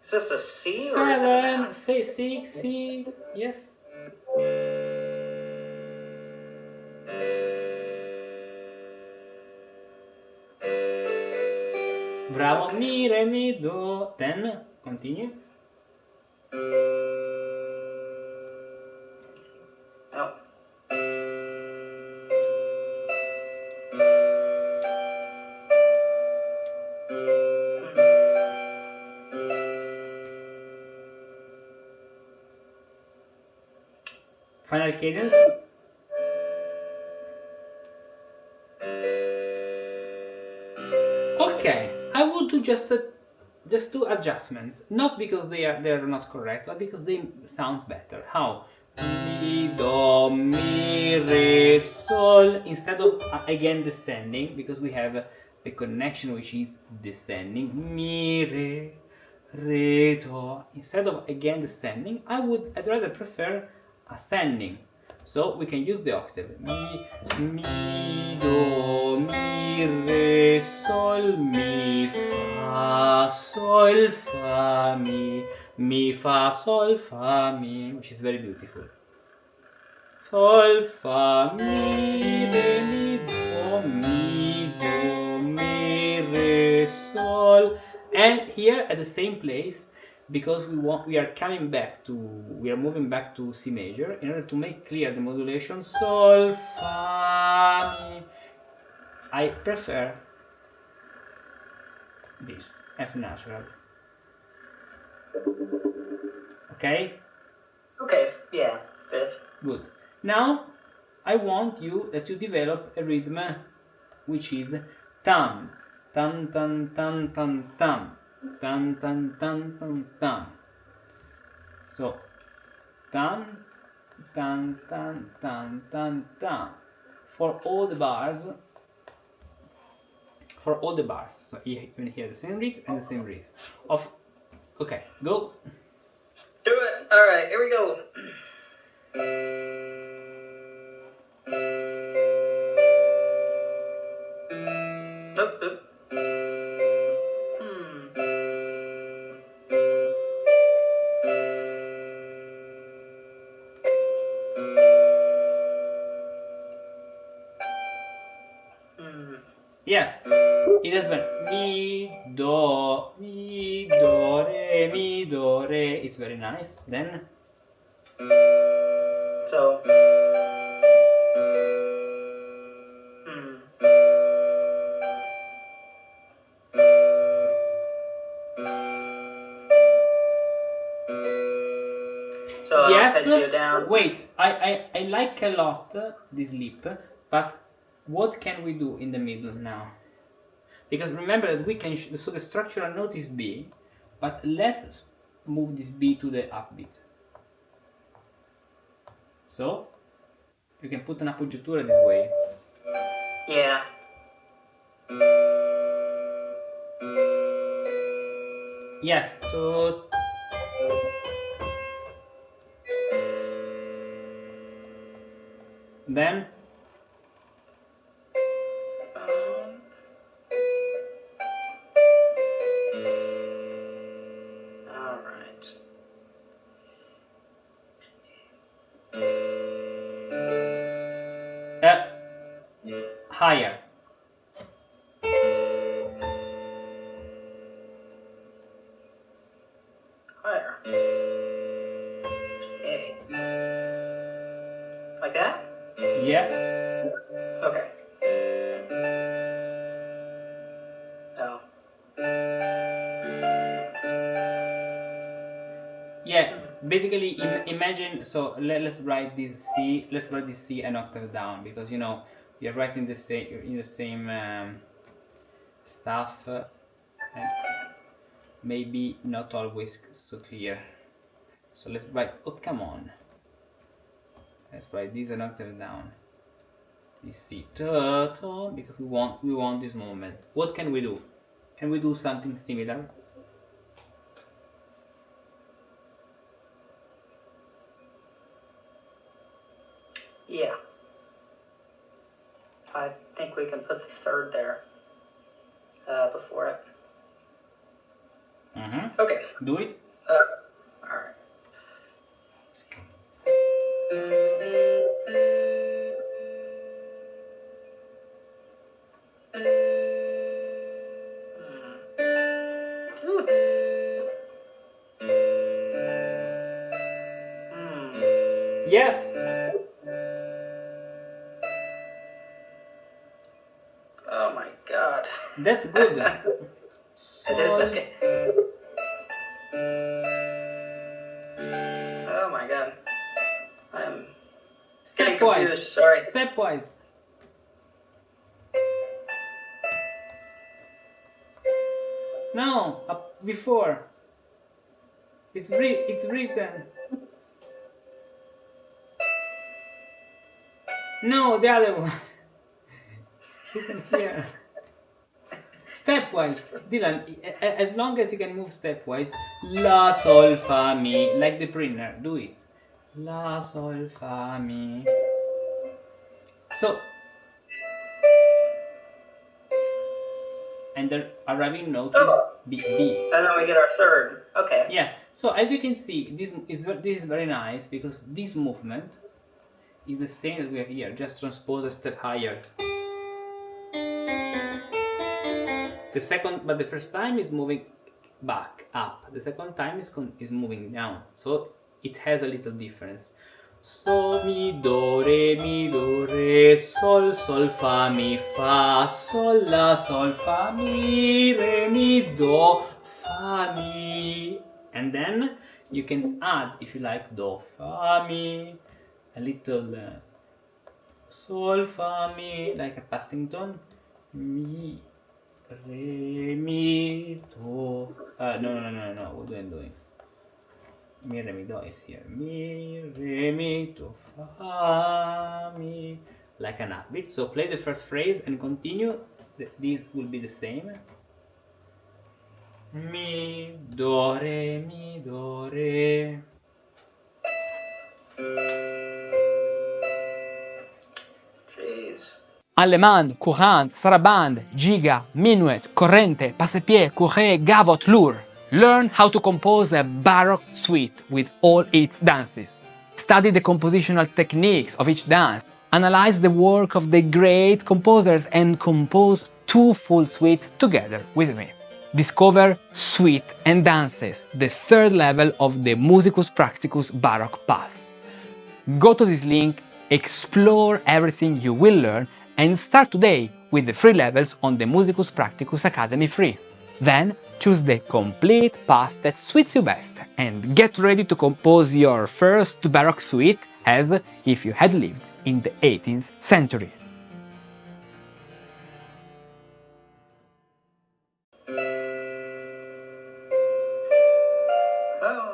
Is this a C or is it an Seven, F? say C, yes. Bravo, Okay. mi, re, mi, do. Then continue. Oh. Final cadence. Okay, I would do just two adjustments, not because they're not correct, but because they sounds better. How? Mi, do, mi, re, sol, instead of again descending, because we have the connection which is descending. Mi, re, do. Instead of again descending, I'd rather prefer ascending. So we can use the octave. Mi, do, mi, re, sol, mi, fa, sol, fa, mi, fa, sol, fa, mi, which is very beautiful. Sol, fa, mi, re, mi, mi, re, sol. And here at the same place, because we are moving back to C major, in order to make clear the modulation, sol, fa, mi, I prefer this, F natural. Okay? Okay, yeah, fifth. Good. Now I want you to develop a rhythm which is tam, tam, tam, tam, tam, tam, tam, tam, tam, tam, tam. So tam, tam, tam, tam, tam, tam. For all the bars. So you can hear the same rhythm and the same rhythm. Okay, go. Do it. All right, here we go. Oop, oop. Yes, it has been mi, do, re, mi, do, re. It's very nice. Then. So. So Yes. arpeggio down. Wait, I like a lot this leap, but what can we do in the middle now? Because remember that we can. So the structural note is B, but let's move this B to the upbeat. So you can put an appoggiatura this way. Yeah. Yes, so then all right. higher. Higher. Okay. Like that? Yeah. Okay. Oh. Yeah, basically imagine, so let's write this C, let's write this C an octave down, because you know you're writing the same stuff, and maybe not always so clear. So let's write, oh come on, let's write this an octave down, this C, because we want this movement. What can we do? Can we do something similar? Yeah. I think we can put the third there before it. Okay. Do it. All right. Yes. Oh my God. That's good. It is okay. Oh my God. I'm getting Stepwise. confused. Sorry. Stepwise. No, before. It's written. No, the other one. Written here. Stepwise, Dylan. As long as you can move stepwise. La sol fa mi, like the printer. Do it. La sol fa mi. So. And the arriving note B. And then we get our third. Okay. Yes. So as you can see, this is very nice, because this movement is the same as we have here, just transpose a step higher. The first time is moving back up. The second time is moving down. So it has a little difference. So mi do re sol fa mi fa sol la sol fa mi re mi do fa mi, and then you can add, if you like, do fa mi, a little sol fa mi, like a passing tone, mi re mi do. No. What am I doing? Mi re mi do is here. Mi re mi do fa mi, like an upbeat. So play the first phrase and continue. This will be the same. Mi do re mi do re. Jeez. Allemande, courante, sarabande, giga, minuet, corrente, passepied, courret, gavotte, lourd. Learn how to compose a Baroque suite with all its dances. Study the compositional techniques of each dance. Analyze the work of the great composers and compose 2 full suites together with me. Discover Suite and Dances, the 3rd level of the Musicus Practicus Baroque path. Go to this link, explore everything you will learn, and start today with the free levels on the Musicus Practicus Academy free. Then choose the complete path that suits you best and get ready to compose your first Baroque suite as if you had lived in the 18th century. Oh.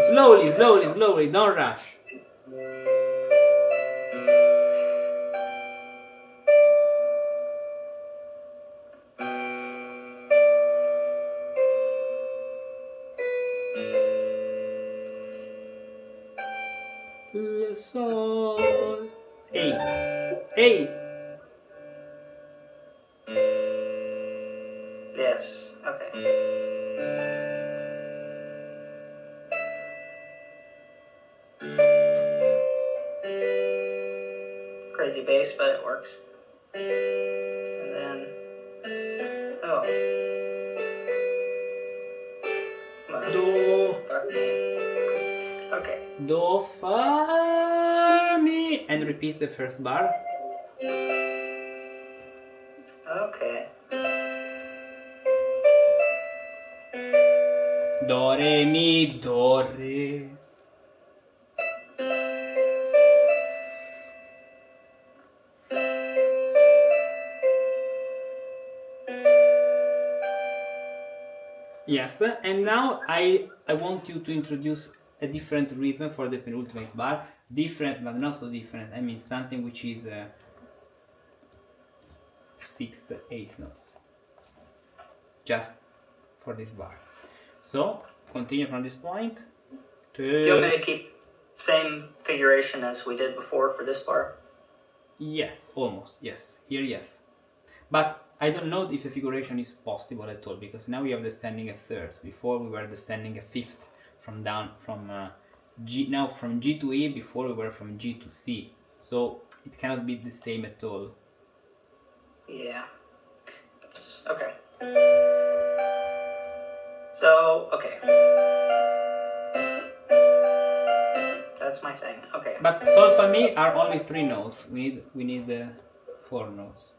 Slowly, slowly, slowly, don't rush. Sol. A. Yes. Okay. Crazy bass, but it works. And then, oh, come on. Do. Fuck me. Okay. Do, fa, mi. And repeat the first bar. Okay. Do, re, mi, do, re. Yes, and now I want you to introduce a different rhythm for the penultimate bar. Different, but not so different. I mean something which is sixth, eighth notes. Just for this bar. So, continue from this point. Do you want me to keep same figuration as we did before for this bar? Yes, almost, yes. Here, yes. But I don't know if the figuration is possible at all, because now we have descending a thirds. Before we were descending a fifth from G. Now from G to E. Before we were from G to C. So it cannot be the same at all. Yeah. That's okay. So okay. That's my thing. Okay. But sol fa mi are only 3 notes. We need 4 notes.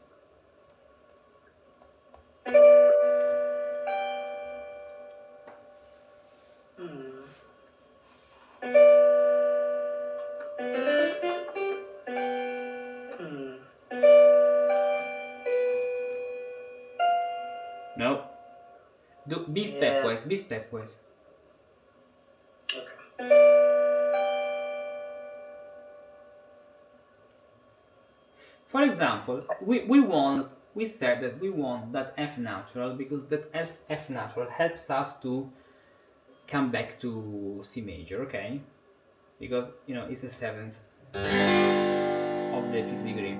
No. Be stepwise. Be stepwise. Okay. For example, we said that we want that F natural because that F natural helps us to come back to C major, okay? Because it's the 7th of the 5th degree.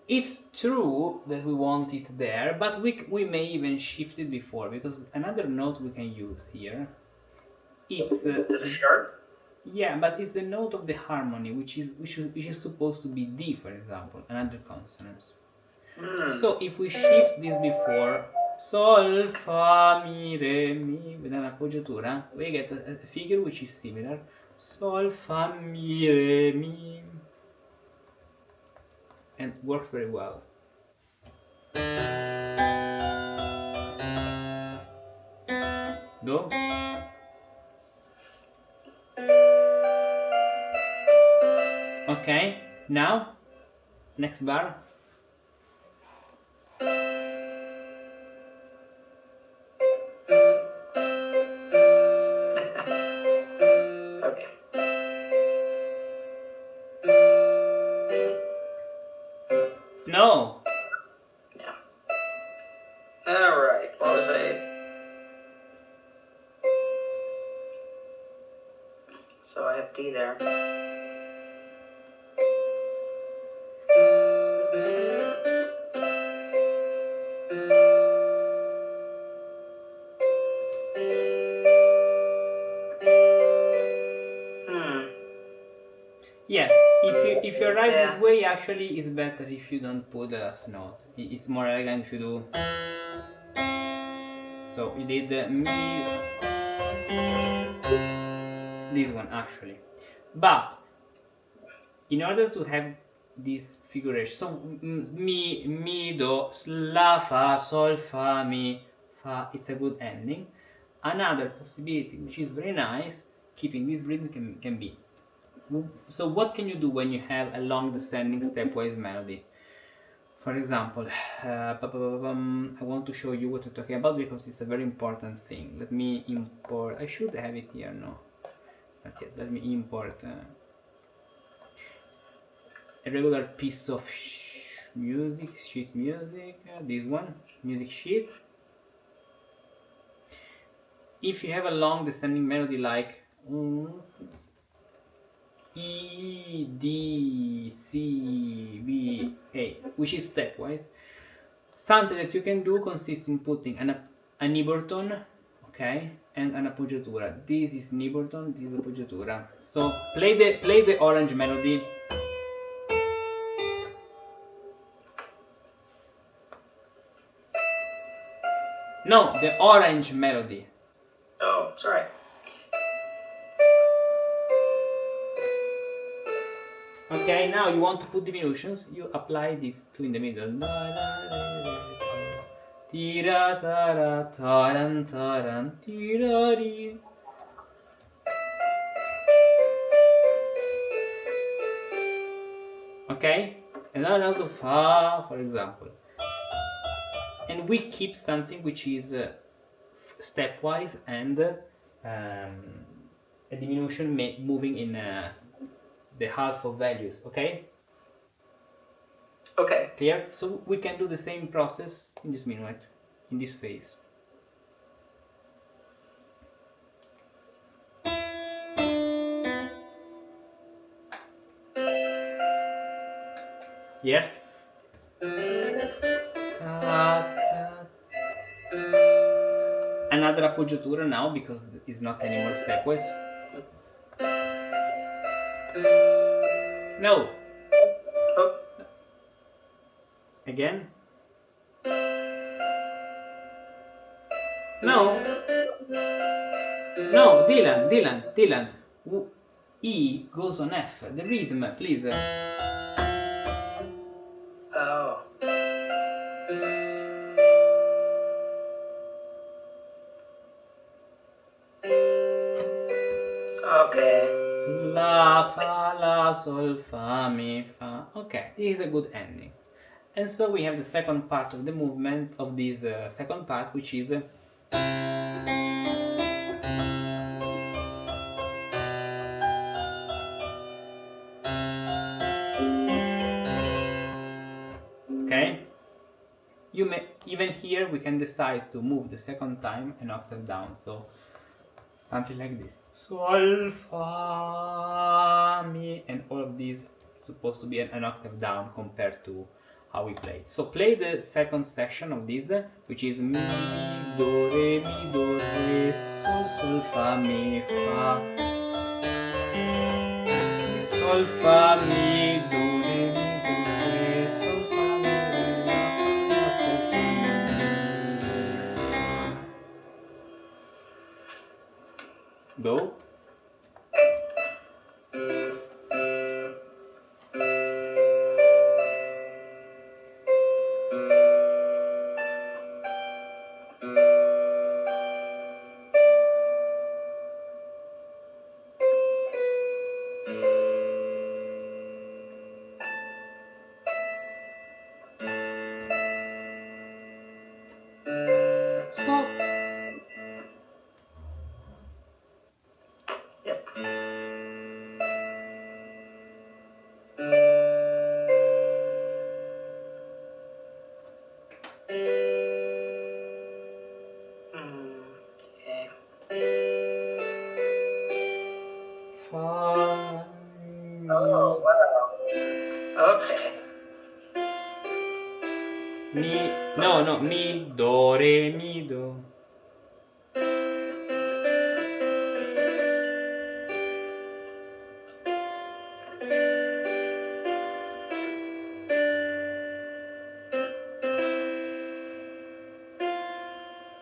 It's true that we want it there, but we may even shift it before, because another note we can use here, it's the sharp. Yeah, but it's the note of the harmony, which is supposed to be D, for example, another consonant. So if we shift this before sol, fa, mi, re, mi with an appoggiatura, we get a figure which is similar. Sol, fa, mi, re, mi, and works very well. Do. Okay, now next bar. Okay. No. Yeah. All right. What was I? So I have D there. Yes, if you arrive this way, actually it's better if you don't put the last note. It's more elegant if you do. So you did mi. This one actually. But in order to have this figuration, so mi, do, la, fa, sol, fa, mi, fa, it's a good ending. Another possibility, which is very nice, keeping this rhythm can be. So what can you do when you have a long descending stepwise melody? For example, I want to show you what I'm talking about because it's a very important thing. Let me import. I should have it here. No, not yet. Let me import a regular piece of sheet music. This one, music sheet. If you have a long descending melody like E, D, C, B, A, which is stepwise, something that you can do consists in putting an iburton, okay, and an appoggiatura. This is an iburton, this is appoggiatura. So play the orange melody. No, the orange melody. Oh, sorry. Okay, now you want to put diminutions, you apply these two in the middle. Tira tara taran taran tirari. Okay, and then also fa, for example. And we keep something which is stepwise and a diminution moving in the half of values, okay? Okay. Clear? So we can do the same process in this minuet, in this phase. Yes? Another appoggiatura now because it's not anymore stepwise. No. Oh. Again. No. No, Dylan. E goes on F. The rhythm, please. Oh. Okay. La, fa, la, sol, fa, mi, fa. Okay, this is a good ending. And so we have the second part of the movement of this second part, which is okay. You may even here we can decide to move the second time an octave down. So something like this. Sol, fa, mi, and all of these is supposed to be an octave down compared to how we played. So play the second section of this, which is mi, do, re, sol, sol, fa, mi, fa. Mi, sol, fa, mi, do, re, sol, fa, mi, re, la, sol, fa, mi. Go. Yep. Okay. Fa, Oh, wow. Okay. mi, no, mi, do, re, mi, do.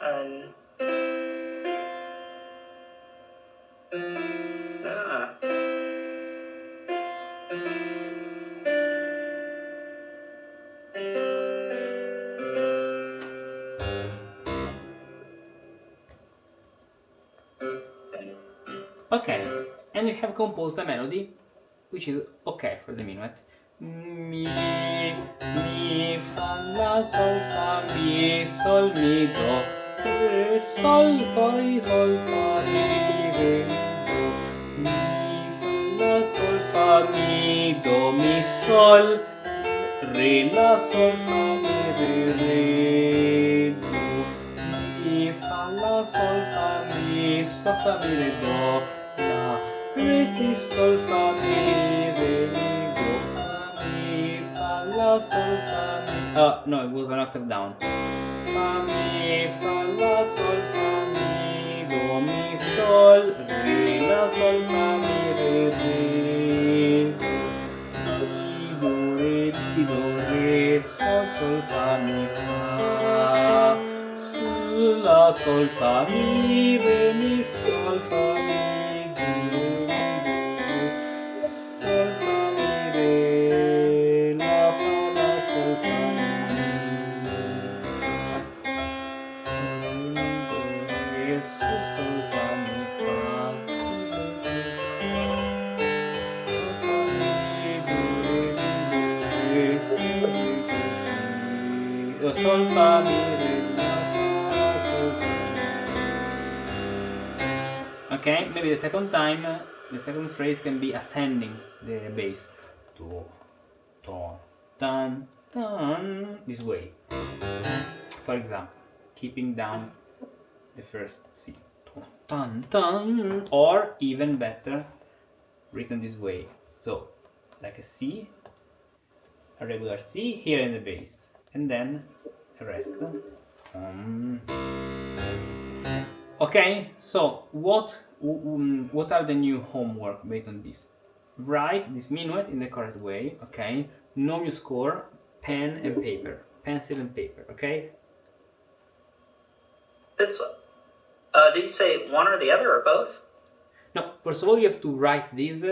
And Okay, and you have composed a melody which is okay for the minuet. Mi, fa, la, sol, fa, mi, sol, mi, do, re, sol, sol, sol, fa, mi, re, mi, do, mi, fa, la, sol, fa, mi, do, mi, sol, re, la, sol, fa, mi, re, do, mi, fa, la, sol, fa, mi, re, do, la, re, si, sol, fa, mi, re, do, fa, mi, fa, la, sol, fa, mi. Oh, no, it was an octave down. Fa, mi, fa, la, sol, fa, mi, do, mi, sol, re, la, sol, fa, mi, re, do, re, sol, sol, fa, mi, fa, la, sol, fa, mi, re, mi, sol, fa, mi, do, sol, fa, mi, re, la, fa, la, sol, fa, mi, do, re, sol, sol, fa, mi, fa, sol, fa, mi, re, la, fa, sol, fa. Okay, maybe the second time, the second phrase can be ascending the bass. Do, ton, tan, tan, this way. For example, keeping down the first C. Tan, tan, or even better, written this way. So, like a C, a regular C here in the bass, and then the rest. Okay, so what are the new homework based on this? Write this minuet in the correct way, okay? No music score, pen and paper, pencil and paper, okay? It's. Did you say one or the other or both? No, first of all, you have to write this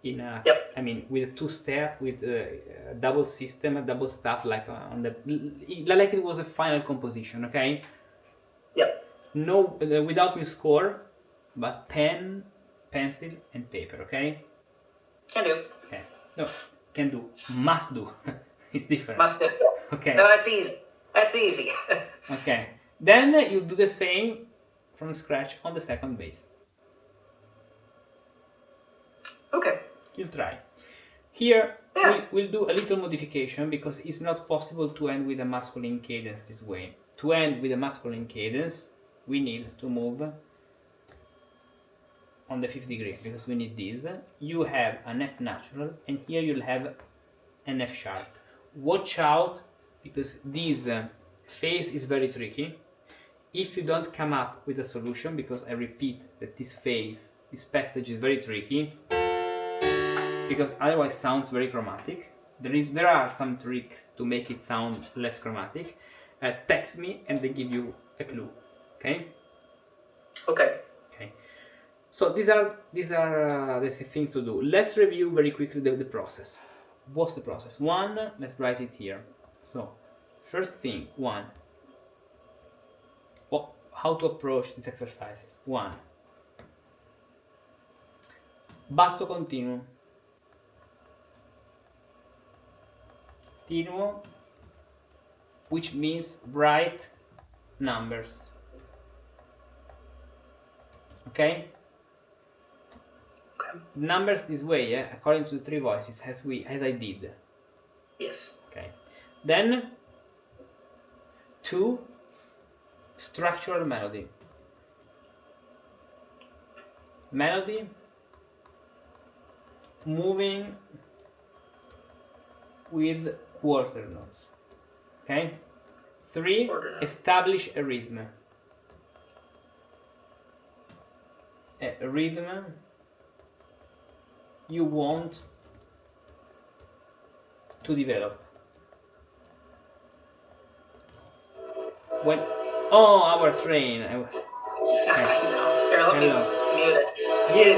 in a, Yep. I mean, with a two-step, with a double system, a double stuff, like on the, like it was a final composition, okay? Yep. No, without music score, but pen, pencil, and paper, okay? Can do. Okay. No, can do, must do. It's different. Must do. Okay. No, that's easy. That's easy. Okay. Then you do the same from scratch on the second bass. Okay. You'll try. Here, Yeah. we'll do a little modification because it's not possible to end with a masculine cadence this way. To end with a masculine cadence, we need to move on the 5th degree because we need this. You have an F natural and here you'll have an F sharp. Watch out because this phase is very tricky. If you don't come up with a solution, because I repeat that this phase, this passage is very tricky, because otherwise sounds very chromatic. There are some tricks to make it sound less chromatic. Text me and they give you a clue. Okay. Okay. Okay. So these are the things to do. Let's review very quickly the process. What's the process? One, let's write it here. So first thing, one. How to approach these exercises. One. Basso continuo. Continuo, which means write numbers. Okay? Okay. Numbers this way, according to the three voices, as I did. Yes. Okay. Then 2, structural melody. Melody, moving with quarter notes. Okay? 3, establish a rhythm. A rhythm you want to develop. When our train. I know. Here, let me mute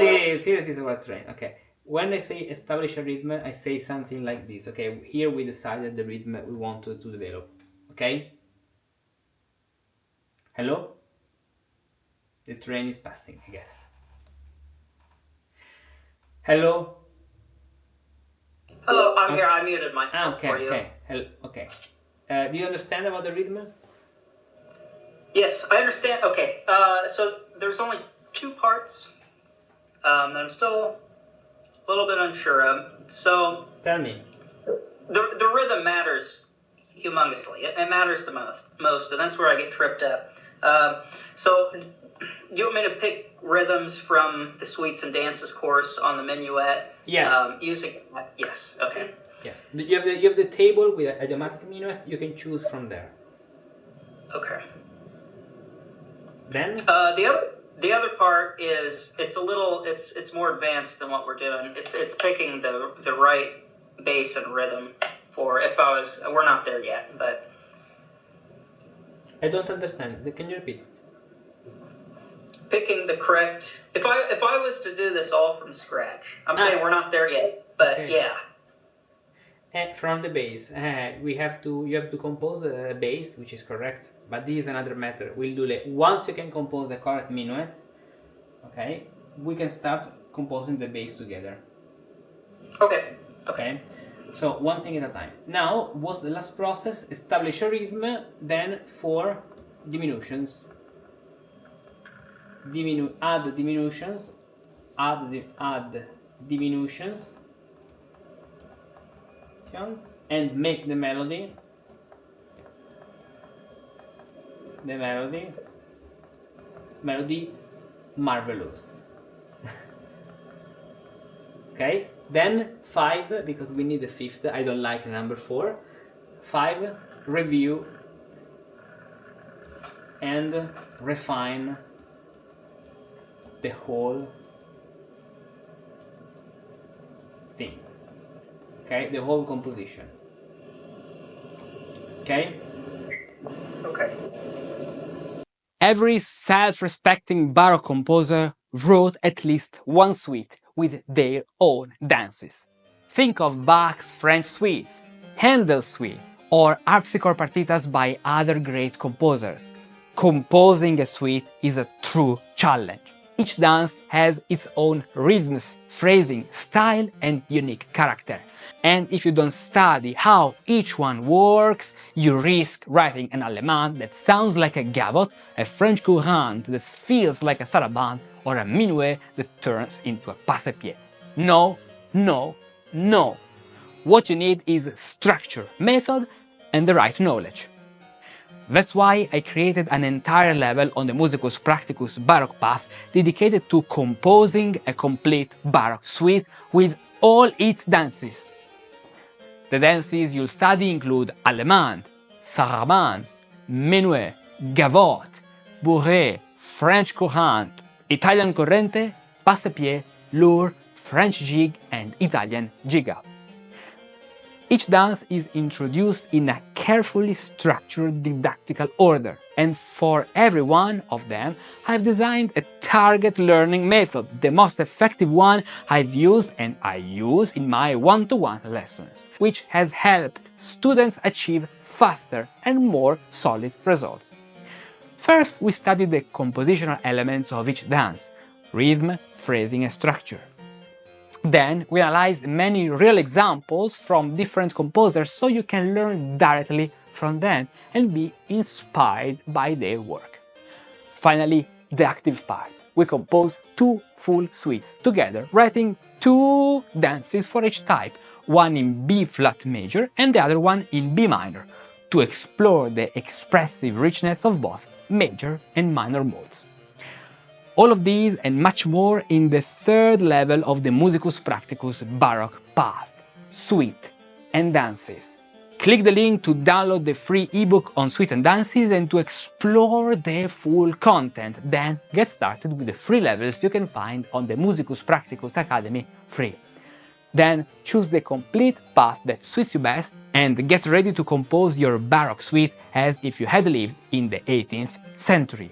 it. Here it is our train. Okay. When I say establish a rhythm, I say something like this. Okay, here we decided the rhythm we want to develop. Okay? Hello? The train is passing, I guess. Hello? Hello, I'm here. I muted myself Okay, for you. okay. Hello, okay. Do you understand about the rhythm? Yes, I understand. Okay, so there's only two parts that I'm still a little bit unsure of. So Tell me. the rhythm matters humongously. It matters the most, and that's where I get tripped up. So you want me to pick rhythms from the Suites and Dances course on the Menuet? Yes. Using yes. Okay. Yes. You have the table with idiomatic minuets. You can choose from there. Okay. Then The other part is it's more advanced than what we're doing. It's picking the right bass and rhythm for we're not there yet, but I don't understand. Can you repeat it? picking the correct. If I was to do this all from scratch, I'm saying we're not there yet, but Okay. yeah. And from the bass, you have to compose the bass, which is correct. But this is another matter. We'll do once you can compose the correct minuet. Okay, we can start composing the bass together. Okay. Okay, so one thing at a time. Now, what's the last process? Establish a rhythm, then 4 diminutions. Add diminutions, add diminutions, and make the melody. Melody marvelous. Okay, then 5, because we need the 5th. I don't like the number 4. 5, review and refine the whole thing. Okay, the whole composition. Okay? Okay. Every self-respecting Baroque composer wrote at least one suite with their own dances. Think of Bach's French suites, Handel's suite, or harpsichord partitas by other great composers. Composing a suite is a true challenge. Each dance has its own rhythms, phrasing, style, and unique character. And if you don't study how each one works, you risk writing an allemand that sounds like a gavotte, a French courante that feels like a sarabande, or a minuet that turns into a passepied. No, no, no! What you need is structure, method, and the right knowledge. That's why I created an entire level on the Musicus Practicus Baroque path dedicated to composing a complete Baroque suite with all its dances. The dances you'll study include allemand, sarabande, menuet, gavotte, bourrée, French courante, Italian corrente, passepied, lour, French jig, and Italian giga. Each dance is introduced in a carefully structured didactical order, and for every one of them, I've designed a target learning method, the most effective one I've used and I use in my one-to-one lessons, which has helped students achieve faster and more solid results. First, we studied the compositional elements of each dance: rhythm, phrasing, and structure. Then we analyzed many real examples from different composers so you can learn directly from them and be inspired by their work. Finally, the active part. We composed 2 full suites together, writing 2 dances for each type, one in B flat major and the other one in B minor, to explore the expressive richness of both major and minor modes. All of these and much more in the 3rd level of the Musicus Practicus Baroque path, Suite and Dances. Click the link to download the free ebook on Suite and Dances and to explore their full content. Then get started with the free levels you can find on the Musicus Practicus Academy free. Then choose the complete path that suits you best and get ready to compose your Baroque suite as if you had lived in the 18th century.